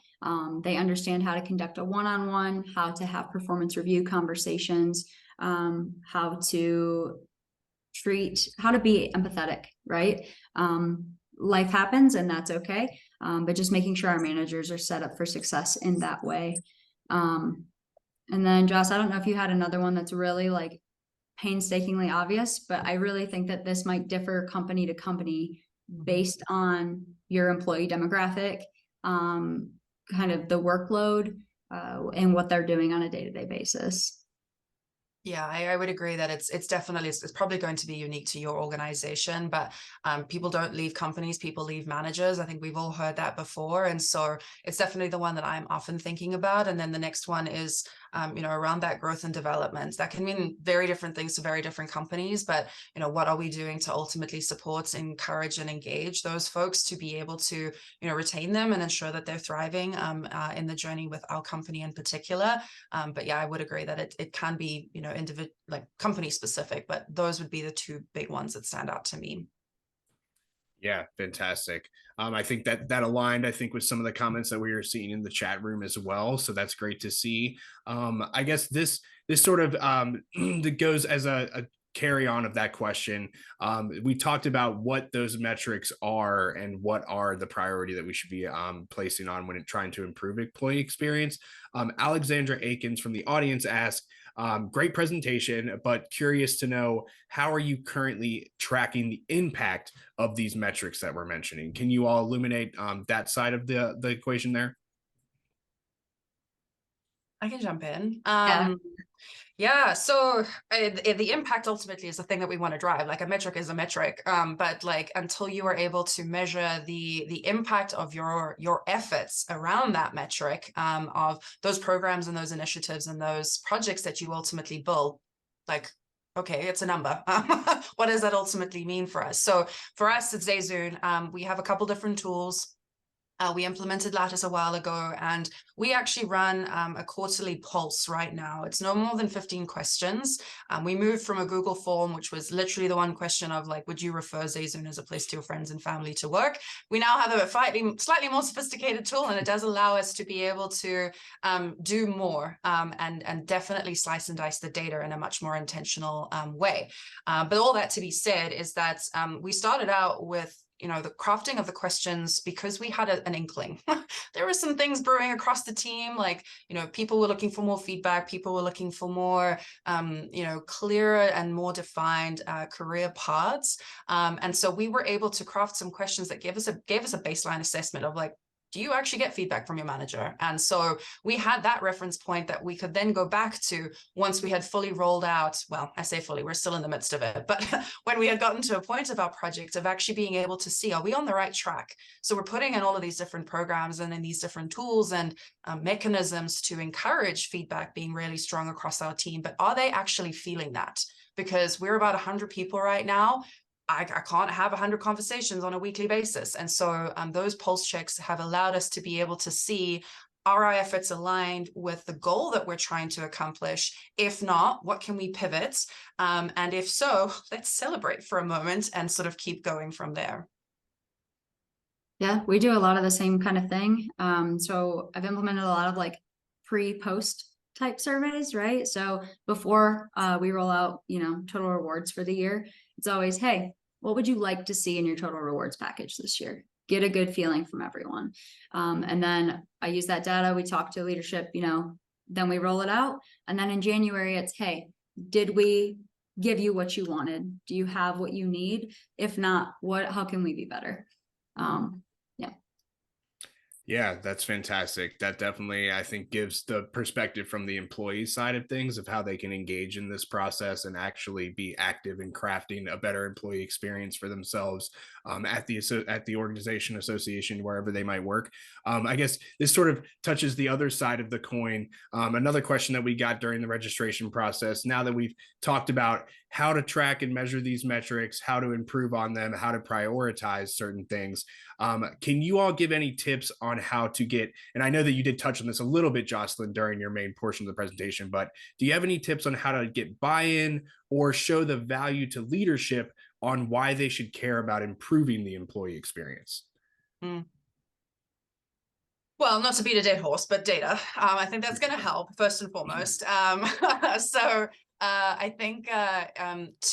Speaker 3: They understand how to conduct a one-on-one, how to have performance review conversations, how to be empathetic, right? Life happens and that's okay. But just making sure our managers are set up for success in that way. And then Joss, I don't know if you had another one that's really like painstakingly obvious, but I really think that this might differ company to company based on your employee demographic, kind of the workload, and what they're doing on a day-to-day basis.
Speaker 2: Yeah, I would agree that it's definitely, it's probably going to be unique to your organization, but people don't leave companies, people leave managers. I think we've all heard that before. And so it's definitely the one that I'm often thinking about. And then the next one is, around that growth and development. That can mean very different things to very different companies, but, what are we doing to ultimately support, encourage, and engage those folks to be able to, retain them and ensure that they're thriving in the journey with our company in particular. But yeah, I would agree that it can be, individual, like company specific, but those would be the 2 big ones that stand out to me.
Speaker 1: Yeah, fantastic. I think that aligned, I think, with some of the comments that we were seeing in the chat room as well. So that's great to see. I guess this sort of that goes as a carry on of that question, we talked about what those metrics are and what are the priority that we should be placing on when trying to improve employee experience. Alexandra Akins from the audience asked, great presentation, but curious to know, how are you currently tracking the impact of these metrics that we're mentioning? Can you all illuminate that side of the equation there?
Speaker 2: I can jump in.
Speaker 3: Yeah.
Speaker 2: Yeah, so the impact ultimately is the thing that we want to drive. Like a metric is a metric, but like until you are able to measure the impact of your efforts around that metric, of those programs and those initiatives and those projects that you ultimately build, like, okay, it's a number. What does that ultimately mean for us? So for us at Zayzoon, we have a couple different tools. We implemented Lattice a while ago, and we actually run a quarterly pulse right now. It's no more than 15 questions. We moved from a Google form, which was literally the one question of like, would you refer Zayzoon as a place to your friends and family to work? We now have a slightly more sophisticated tool, and it does allow us to be able to do more and definitely slice and dice the data in a much more intentional way. But all that to be said is that we started out with the crafting of the questions because we had an inkling. There were some things brewing across the team, like, people were looking for more feedback. People were looking for more, clearer and more defined career paths. And so we were able to craft some questions that gave us a baseline assessment of like, do you actually get feedback from your manager? And so we had that reference point that we could then go back to once we had fully rolled out. Well, I say fully, we're still in the midst of it. But when we had gotten to a point of our project of actually being able to see, are we on the right track? So we're putting in all of these different programs and in these different tools and mechanisms to encourage feedback being really strong across our team. But are they actually feeling that? Because we're about 100 people right now. I can't have 100 conversations on a weekly basis. And so those pulse checks have allowed us to be able to see, are our efforts aligned with the goal that we're trying to accomplish? If not, what can we pivot? And if so, let's celebrate for a moment and sort of keep going from there.
Speaker 3: Yeah, we do a lot of the same kind of thing. So I've implemented a lot of like pre-post type surveys, right? So before we roll out, total rewards for the year, it's always, hey, what would you like to see in your total rewards package this year? Get a good feeling from everyone. And then I use that data. We talk to leadership, then we roll it out. And then in January, it's, hey, did we give you what you wanted? Do you have what you need? If not, how can we be better?
Speaker 1: Yeah, that's fantastic. That definitely, I think, gives the perspective from the employee side of things of how they can engage in this process and actually be active in crafting a better employee experience for themselves at the organization, association, wherever they might work. I guess this sort of touches the other side of the coin. Another question that we got during the registration process, now that we've talked about how to track and measure these metrics, how to improve on them, how to prioritize certain things, can you all give any tips on how to get, and I know that you did touch on this a little bit, Jocelyn, during your main portion of the presentation, but do you have any tips on how to get buy-in or show the value to leadership on why they should care about improving the employee experience?
Speaker 2: Well, not to beat a dead horse, but data. I think that's going to help first and foremost. I think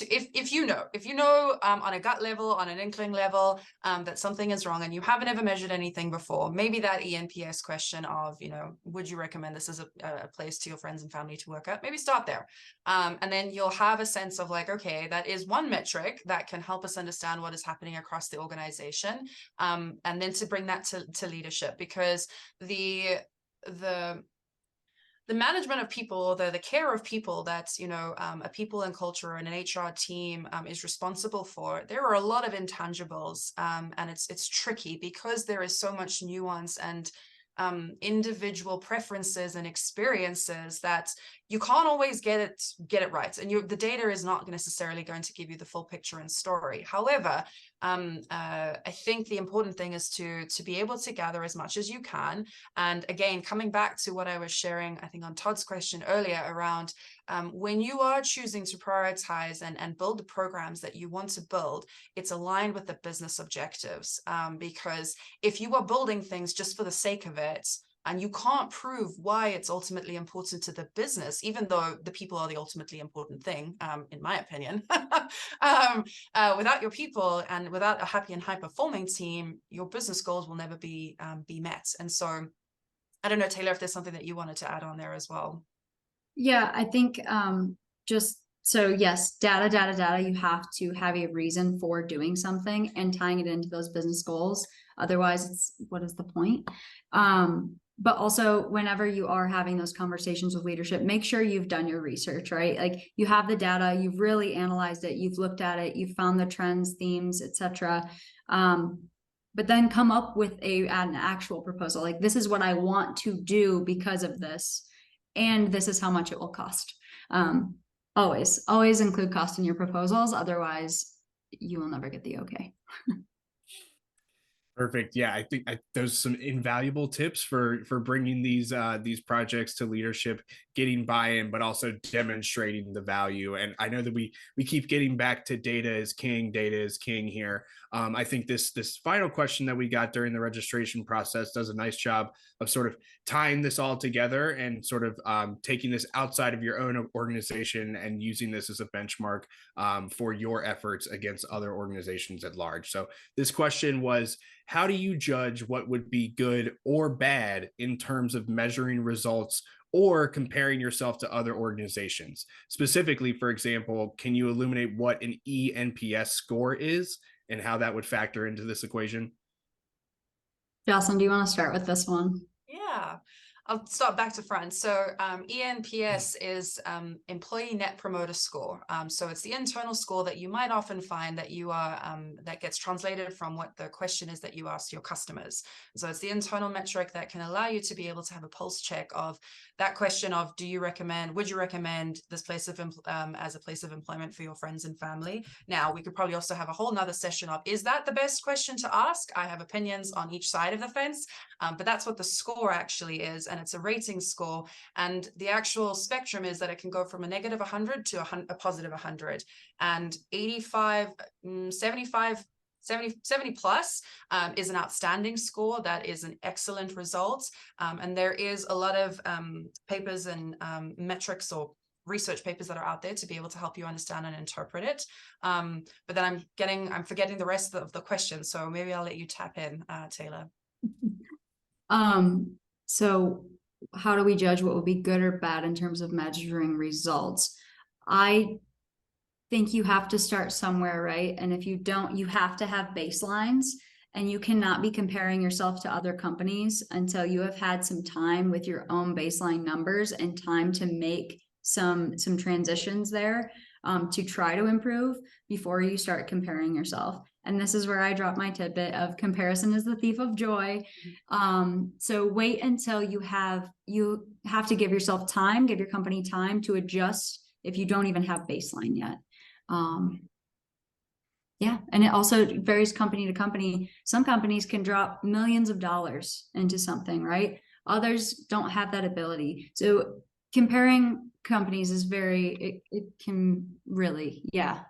Speaker 2: if you know on a gut level, on an inkling level, that something is wrong and you haven't ever measured anything before, maybe that ENPS question of, would you recommend this as a place to your friends and family to work at? Maybe start there. And then you'll have a sense of like, okay, that is one metric that can help us understand what is happening across the organization. And then to bring that to leadership, because the management of people, the care of people that a people and culture and an HR team is responsible for, there are a lot of intangibles, and it's tricky because there is so much nuance and individual preferences and experiences that you can't always get it right, and the data is not necessarily going to give you the full picture and story. However, I think the important thing is to be able to gather as much as you can. And again, coming back to what I was sharing, I think on Todd's question earlier around when you are choosing to prioritize and build the programs that you want to build, it's aligned with the business objectives. Because if you are building things just for the sake of it, and you can't prove why it's ultimately important to the business, even though the people are the ultimately important thing, in my opinion. Without your people and without a happy and high-performing team, your business goals will never be met. And so I don't know, Taylor, if there's something that you wanted to add on there as well.
Speaker 3: Yeah, I think just so yes, data. You have to have a reason for doing something and tying it into those business goals. Otherwise, it's what is the point? But also, whenever you are having those conversations with leadership, make sure you've done your research, right? Like you have the data, you've really analyzed it, you've looked at it, you've found the trends, themes, etc. But then come up with an actual proposal. Like this is what I want to do because of this, and this is how much it will cost. Always include cost in your proposals. Otherwise, you will never get the okay.
Speaker 1: Perfect. Yeah, I think those some invaluable tips for bringing these projects to leadership, getting buy-in, but also demonstrating the value. And I know that we keep getting back to data is king here. I think this final question that we got during the registration process does a nice job of sort of tying this all together and sort of taking this outside of your own organization and using this as a benchmark for your efforts against other organizations at large. So this question was, how do you judge what would be good or bad in terms of measuring results or comparing yourself to other organizations? Specifically, for example, can you illuminate what an eNPS score is and how that would factor into this equation?
Speaker 3: Jocelyn, do you want to start with this one?
Speaker 2: Yeah, I'll start back to front. So eNPS is Employee Net Promoter Score. So it's the internal score that you might often find that you are that gets translated from what the question is that you ask your customers. So it's the internal metric that can allow you to be able to have a pulse check of that question of would you recommend this place of as a place of employment for your friends and family? Now we could probably also have a whole nother session of, is that the best question to ask? I have opinions on each side of the fence, but that's what the score actually is, and it's a rating score. And the actual spectrum is that it can go from a negative 100 to a positive 100, and 85, 75, 70 plus is an outstanding score. That is an excellent result. And there is a lot of papers and metrics or research papers that are out there to be able to help you understand and interpret it. But then I'm forgetting the rest of the question. So maybe I'll let you tap in, Taylor.
Speaker 3: So how do we judge what would be good or bad in terms of measuring results? I think you have to start somewhere, right? And if you don't, you have to have baselines, and you cannot be comparing yourself to other companies until you have had some time with your own baseline numbers and time to make some transitions there to try to improve before you start comparing yourself. And this is where I drop my tidbit of comparison is the thief of joy. So wait until you have to give yourself time, give your company time to adjust if you don't even have baseline yet. Yeah, and it also varies company to company. Some companies can drop millions of dollars into something, right? Others don't have that ability. So comparing companies is it can really,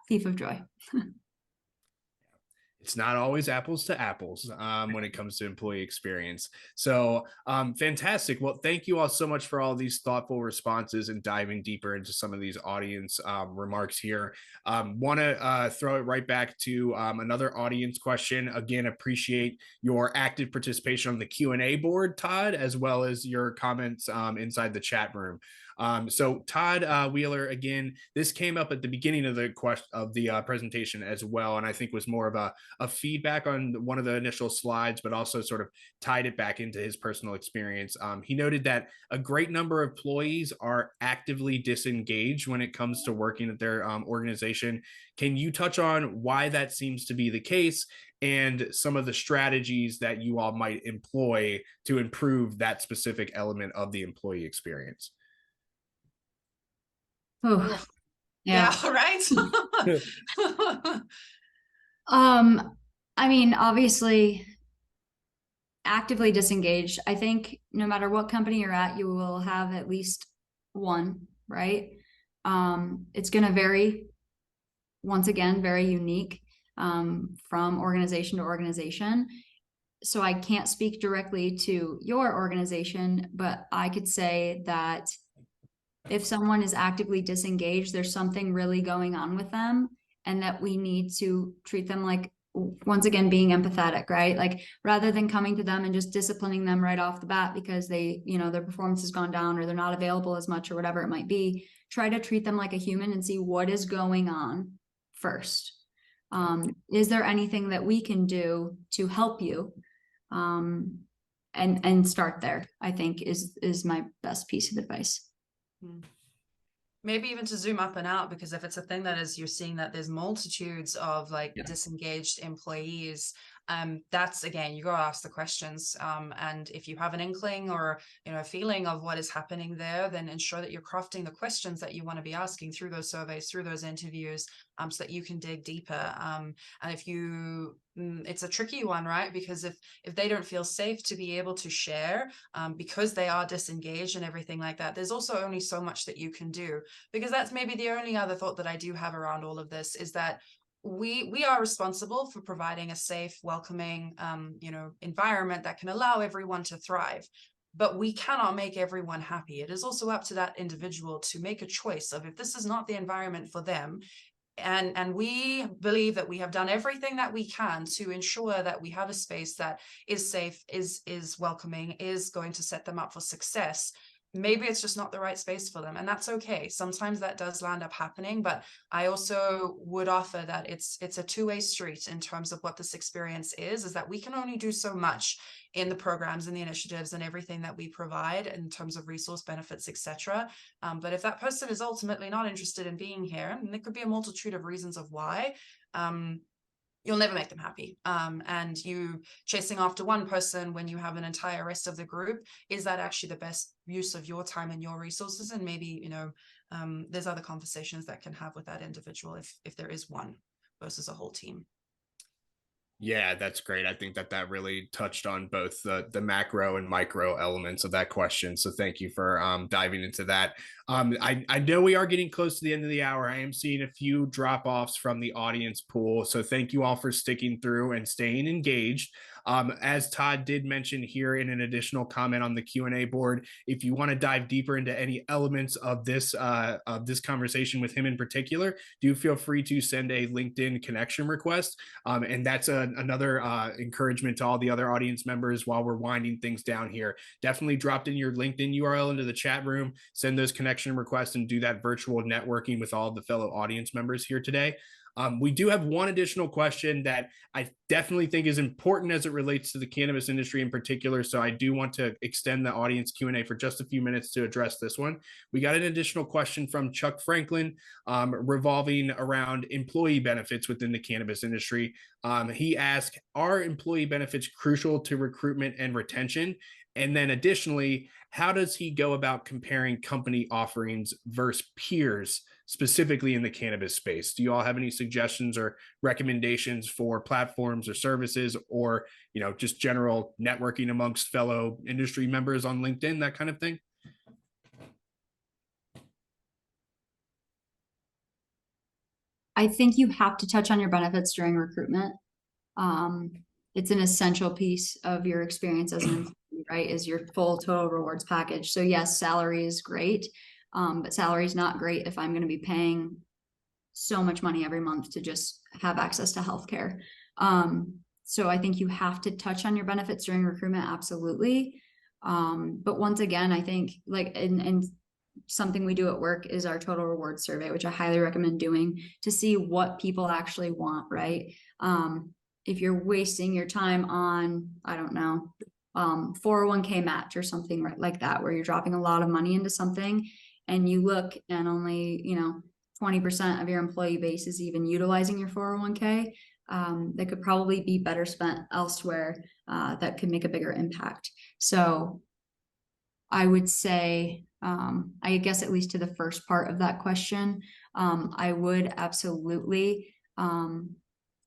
Speaker 3: thief of joy.
Speaker 1: It's not always apples to apples when it comes to employee experience. So fantastic. Well, thank you all so much for all these thoughtful responses and diving deeper into some of these audience remarks here. Want to throw it right back to another audience question. Again, appreciate your active participation on the Q&A board, Todd, as well as your comments inside the chat room. So Todd Wheeler, again, this came up at the beginning of the presentation as well, and I think was more of a feedback on one of the initial slides, but also sort of tied it back into his personal experience. He noted that a great number of employees are actively disengaged when it comes to working at their organization. Can you touch on why that seems to be the case and some of the strategies that you all might employ to improve that specific element of the employee experience?
Speaker 3: Oh,
Speaker 2: yeah, right.
Speaker 3: I mean, obviously, actively disengaged. I think no matter what company you're at, you will have at least one, right? It's going to vary, once again, very unique from organization to organization. so I can't speak directly to your organization, but I could say that if someone is actively disengaged, there's something really going on with them, and that we need to treat them like, once again, being empathetic, right? Like, rather than coming to them and just disciplining them right off the bat because they, their performance has gone down or they're not available as much or whatever it might be, try to treat them like a human and see what is going on first. Is there anything that we can do to help you? And start there, I think is my best piece of advice.
Speaker 2: Maybe even to zoom up and out, because if it's a thing that is, you're seeing that there's multitudes of like disengaged employees, that's, again, you gotta ask the questions. And if you have an inkling or, a feeling of what is happening there, then ensure that you're crafting the questions that you want to be asking through those surveys, through those interviews, so that you can dig deeper. And if you, it's a tricky one, right? Because if they don't feel safe to be able to share, because they are disengaged and everything like that, there's also only so much that you can do. Because that's maybe the only other thought that I do have around all of this, is that we are responsible for providing a safe, welcoming, environment that can allow everyone to thrive. But we cannot make everyone happy. It is also up to that individual to make a choice of, if this is not the environment for them, and we believe that we have done everything that we can to ensure that we have a space that is safe, is welcoming, is going to set them up for success, maybe it's just not the right space for them, and that's okay. Sometimes that does land up happening, but I also would offer that it's a two-way street in terms of what this experience is that we can only do so much in the programs and the initiatives and everything that we provide in terms of resource benefits, etc. But if that person is ultimately not interested in being here, and there could be a multitude of reasons of why, you'll never make them happy. And you chasing after one person when you have an entire rest of the group, is that actually the best use of your time and your resources? And maybe, there's other conversations that can have with that individual if there is one versus a whole team.
Speaker 1: Yeah, that's great. I think that really touched on both the macro and micro elements of that question. So thank you for diving into that. I know we are getting close to the end of the hour. I am seeing a few drop offs from the audience pool. So thank you all for sticking through and staying engaged. As Todd did mention here in an additional comment on the Q&A board, if you want to dive deeper into any elements of this conversation with him in particular, do feel free to send a LinkedIn connection request. And that's another encouragement to all the other audience members while we're winding things down here. Definitely drop in your LinkedIn URL into the chat room, send those connection requests, and do that virtual networking with all of the fellow audience members here today. We do have one additional question that I definitely think is important as it relates to the cannabis industry in particular. So I do want to extend the audience Q&A for just a few minutes to address this one. We got an additional question from Chuck Franklin revolving around employee benefits within the cannabis industry. He asked, are employee benefits crucial to recruitment and retention? And then additionally, how does he go about comparing company offerings versus peers, specifically in the cannabis space? Do you all have any suggestions or recommendations for platforms or services, or, just general networking amongst fellow industry members on LinkedIn, that kind of thing?
Speaker 3: I think you have to touch on your benefits during recruitment. It's an essential piece of your experience as an employee, right? Is your full total rewards package. So yes, salary is great, but salary is not great if I'm going to be paying so much money every month to just have access to healthcare. So I think you have to touch on your benefits during recruitment, absolutely. But once again, I think and something we do at work is our total reward survey, which I highly recommend doing to see what people actually want, right? If you're wasting your time on, I don't know, 401k match or something like that, where you're dropping a lot of money into something and you look and only, 20% of your employee base is even utilizing your 401k, that could probably be better spent elsewhere, that could make a bigger impact. So I would say, I guess at least to the first part of that question, I would absolutely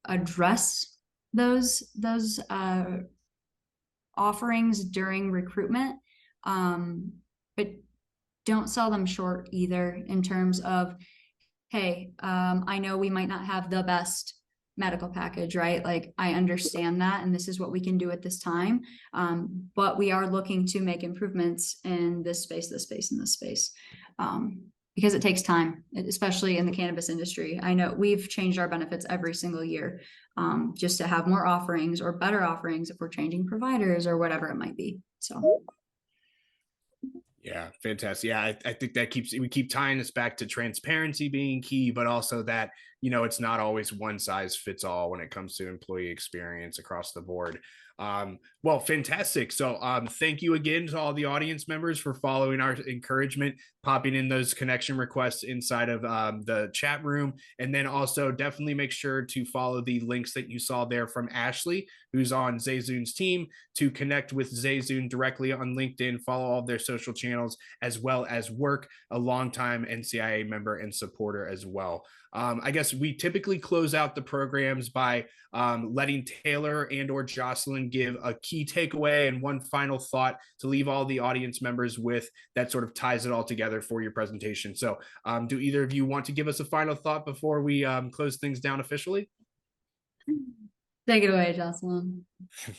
Speaker 3: address those offerings during recruitment, but don't sell them short either, in terms of, hey, I know we might not have the best medical package, right? Like I understand that, and this is what we can do at this time. But we are looking to make improvements in this space, and this space. Because it takes time, especially in the cannabis industry. I know we've changed our benefits every single year, just to have more offerings or better offerings if we're changing providers or whatever it might be. So.
Speaker 1: Yeah, fantastic. Yeah, I think that we keep tying this back to transparency being key, but also that, it's not always one size fits all when it comes to employee experience across the board. Well, fantastic. So thank you again to all the audience members for following our encouragement, popping in those connection requests inside of the chat room. And then also definitely make sure to follow the links that you saw there from Ashley, who's on Zayzoon's team, to connect with Zayzoon directly on LinkedIn, follow all of their social channels, as well as Work, a longtime NCIA member and supporter as well. I guess we typically close out the programs by letting Taylor and or Jocelyn give a key takeaway and one final thought to leave all the audience members with that sort of ties it all together for your presentation. So do either of you want to give us a final thought before we close things down officially?
Speaker 3: Take it away, Jocelyn.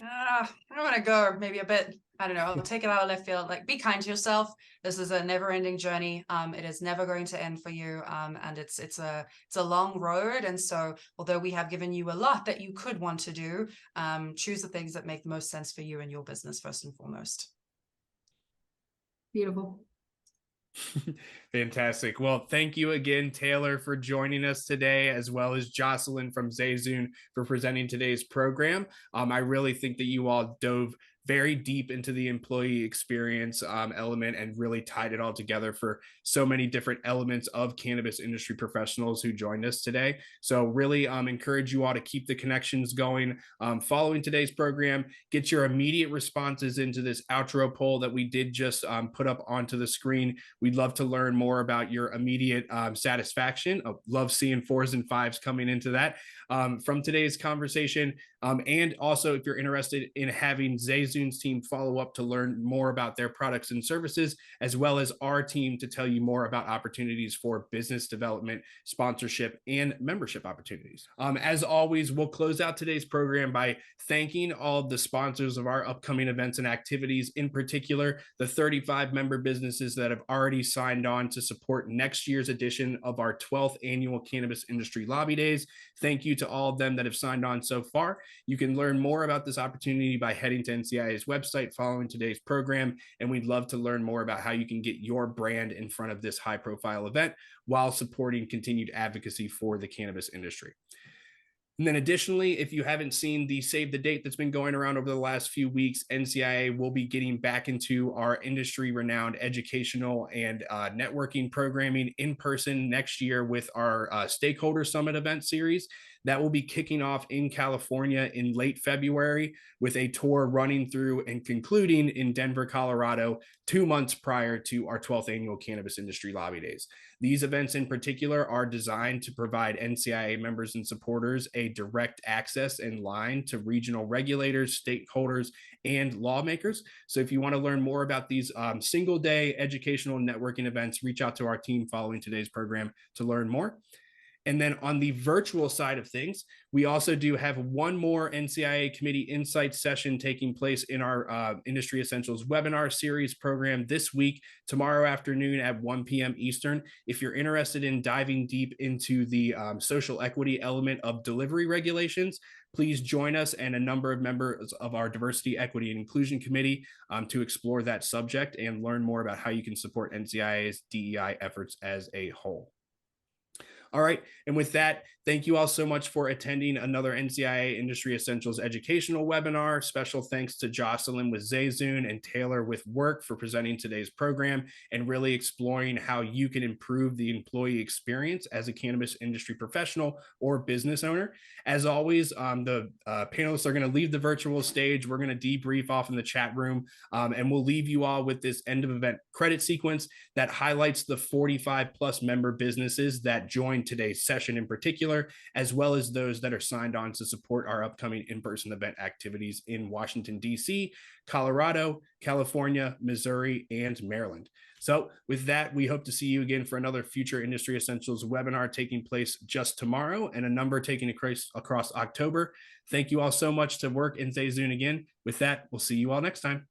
Speaker 2: I want to go maybe a bit, I don't know, I'll take it out of left field. Like, be kind to yourself. This is a never-ending journey. It is never going to end for you. And it's a long road. And so although we have given you a lot that you could want to do, choose the things that make the most sense for you and your business first and foremost.
Speaker 3: Beautiful.
Speaker 1: Fantastic. Well, thank you again, Taylor, for joining us today, as well as Jocelyn from Zayzoon for presenting today's program. I really think that you all dove very deep into the employee experience element and really tied it all together for so many different elements of cannabis industry professionals who joined us today. So really encourage you all to keep the connections going following today's program. Get your immediate responses into this outro poll that we did just put up onto the screen. We'd love to learn more about your immediate satisfaction. Love seeing 4s and 5s coming into that from today's conversation. And also, if you're interested in having Zayzoon's team follow up to learn more about their products and services, as well as our team to tell you more about opportunities for business development, sponsorship, and membership opportunities. As always, we'll close out today's program by thanking all of the sponsors of our upcoming events and activities, in particular, the 35 member businesses that have already signed on to support next year's edition of our 12th annual Cannabis Industry Lobby Days. Thank you to all of them that have signed on so far. You can learn more about this opportunity by heading to NCIA's website following today's program, and we'd love to learn more about how you can get your brand in front of this high-profile event while supporting continued advocacy for the cannabis industry. And then additionally, if you haven't seen the save the date that's been going around over the last few weeks, NCIA will be getting back into our industry renowned educational and networking programming in person next year with our Stakeholder Summit event series. That will be kicking off in California in late February with a tour running through and concluding in Denver, Colorado, 2 months prior to our 12th annual Cannabis Industry Lobby Days. These events in particular are designed to provide NCIA members and supporters a direct access and line to regional regulators, stakeholders, and lawmakers. So if you want to learn more about these single day educational networking events, reach out to our team following today's program to learn more. And then on the virtual side of things, we also do have one more NCIA Committee Insights session taking place in our Industry Essentials webinar series program this week, tomorrow afternoon at 1 p.m. Eastern. If you're interested in diving deep into the social equity element of delivery regulations, please join us and a number of members of our Diversity, Equity, and Inclusion Committee to explore that subject and learn more about how you can support NCIA's DEI efforts as a whole. All right. And with that, thank you all so much for attending another NCIA Industry Essentials educational webinar. Special thanks to Jocelyn with Zayzoon and Taylor with Work for presenting today's program and really exploring how you can improve the employee experience as a cannabis industry professional or business owner. As always, the panelists are going to leave the virtual stage. We're going to debrief off in the chat room, and we'll leave you all with this end of event credit sequence that highlights the 45 plus member businesses that joined joined today's session in particular, as well as those that are signed on to support our upcoming in-person event activities in Washington, D.C., Colorado, California, Missouri, and Maryland. So with that, we hope to see you again for another future Industry Essentials webinar taking place just tomorrow and a number taking across October. Thank you all so much to Work and Zayzoon again. With that, we'll see you all next time.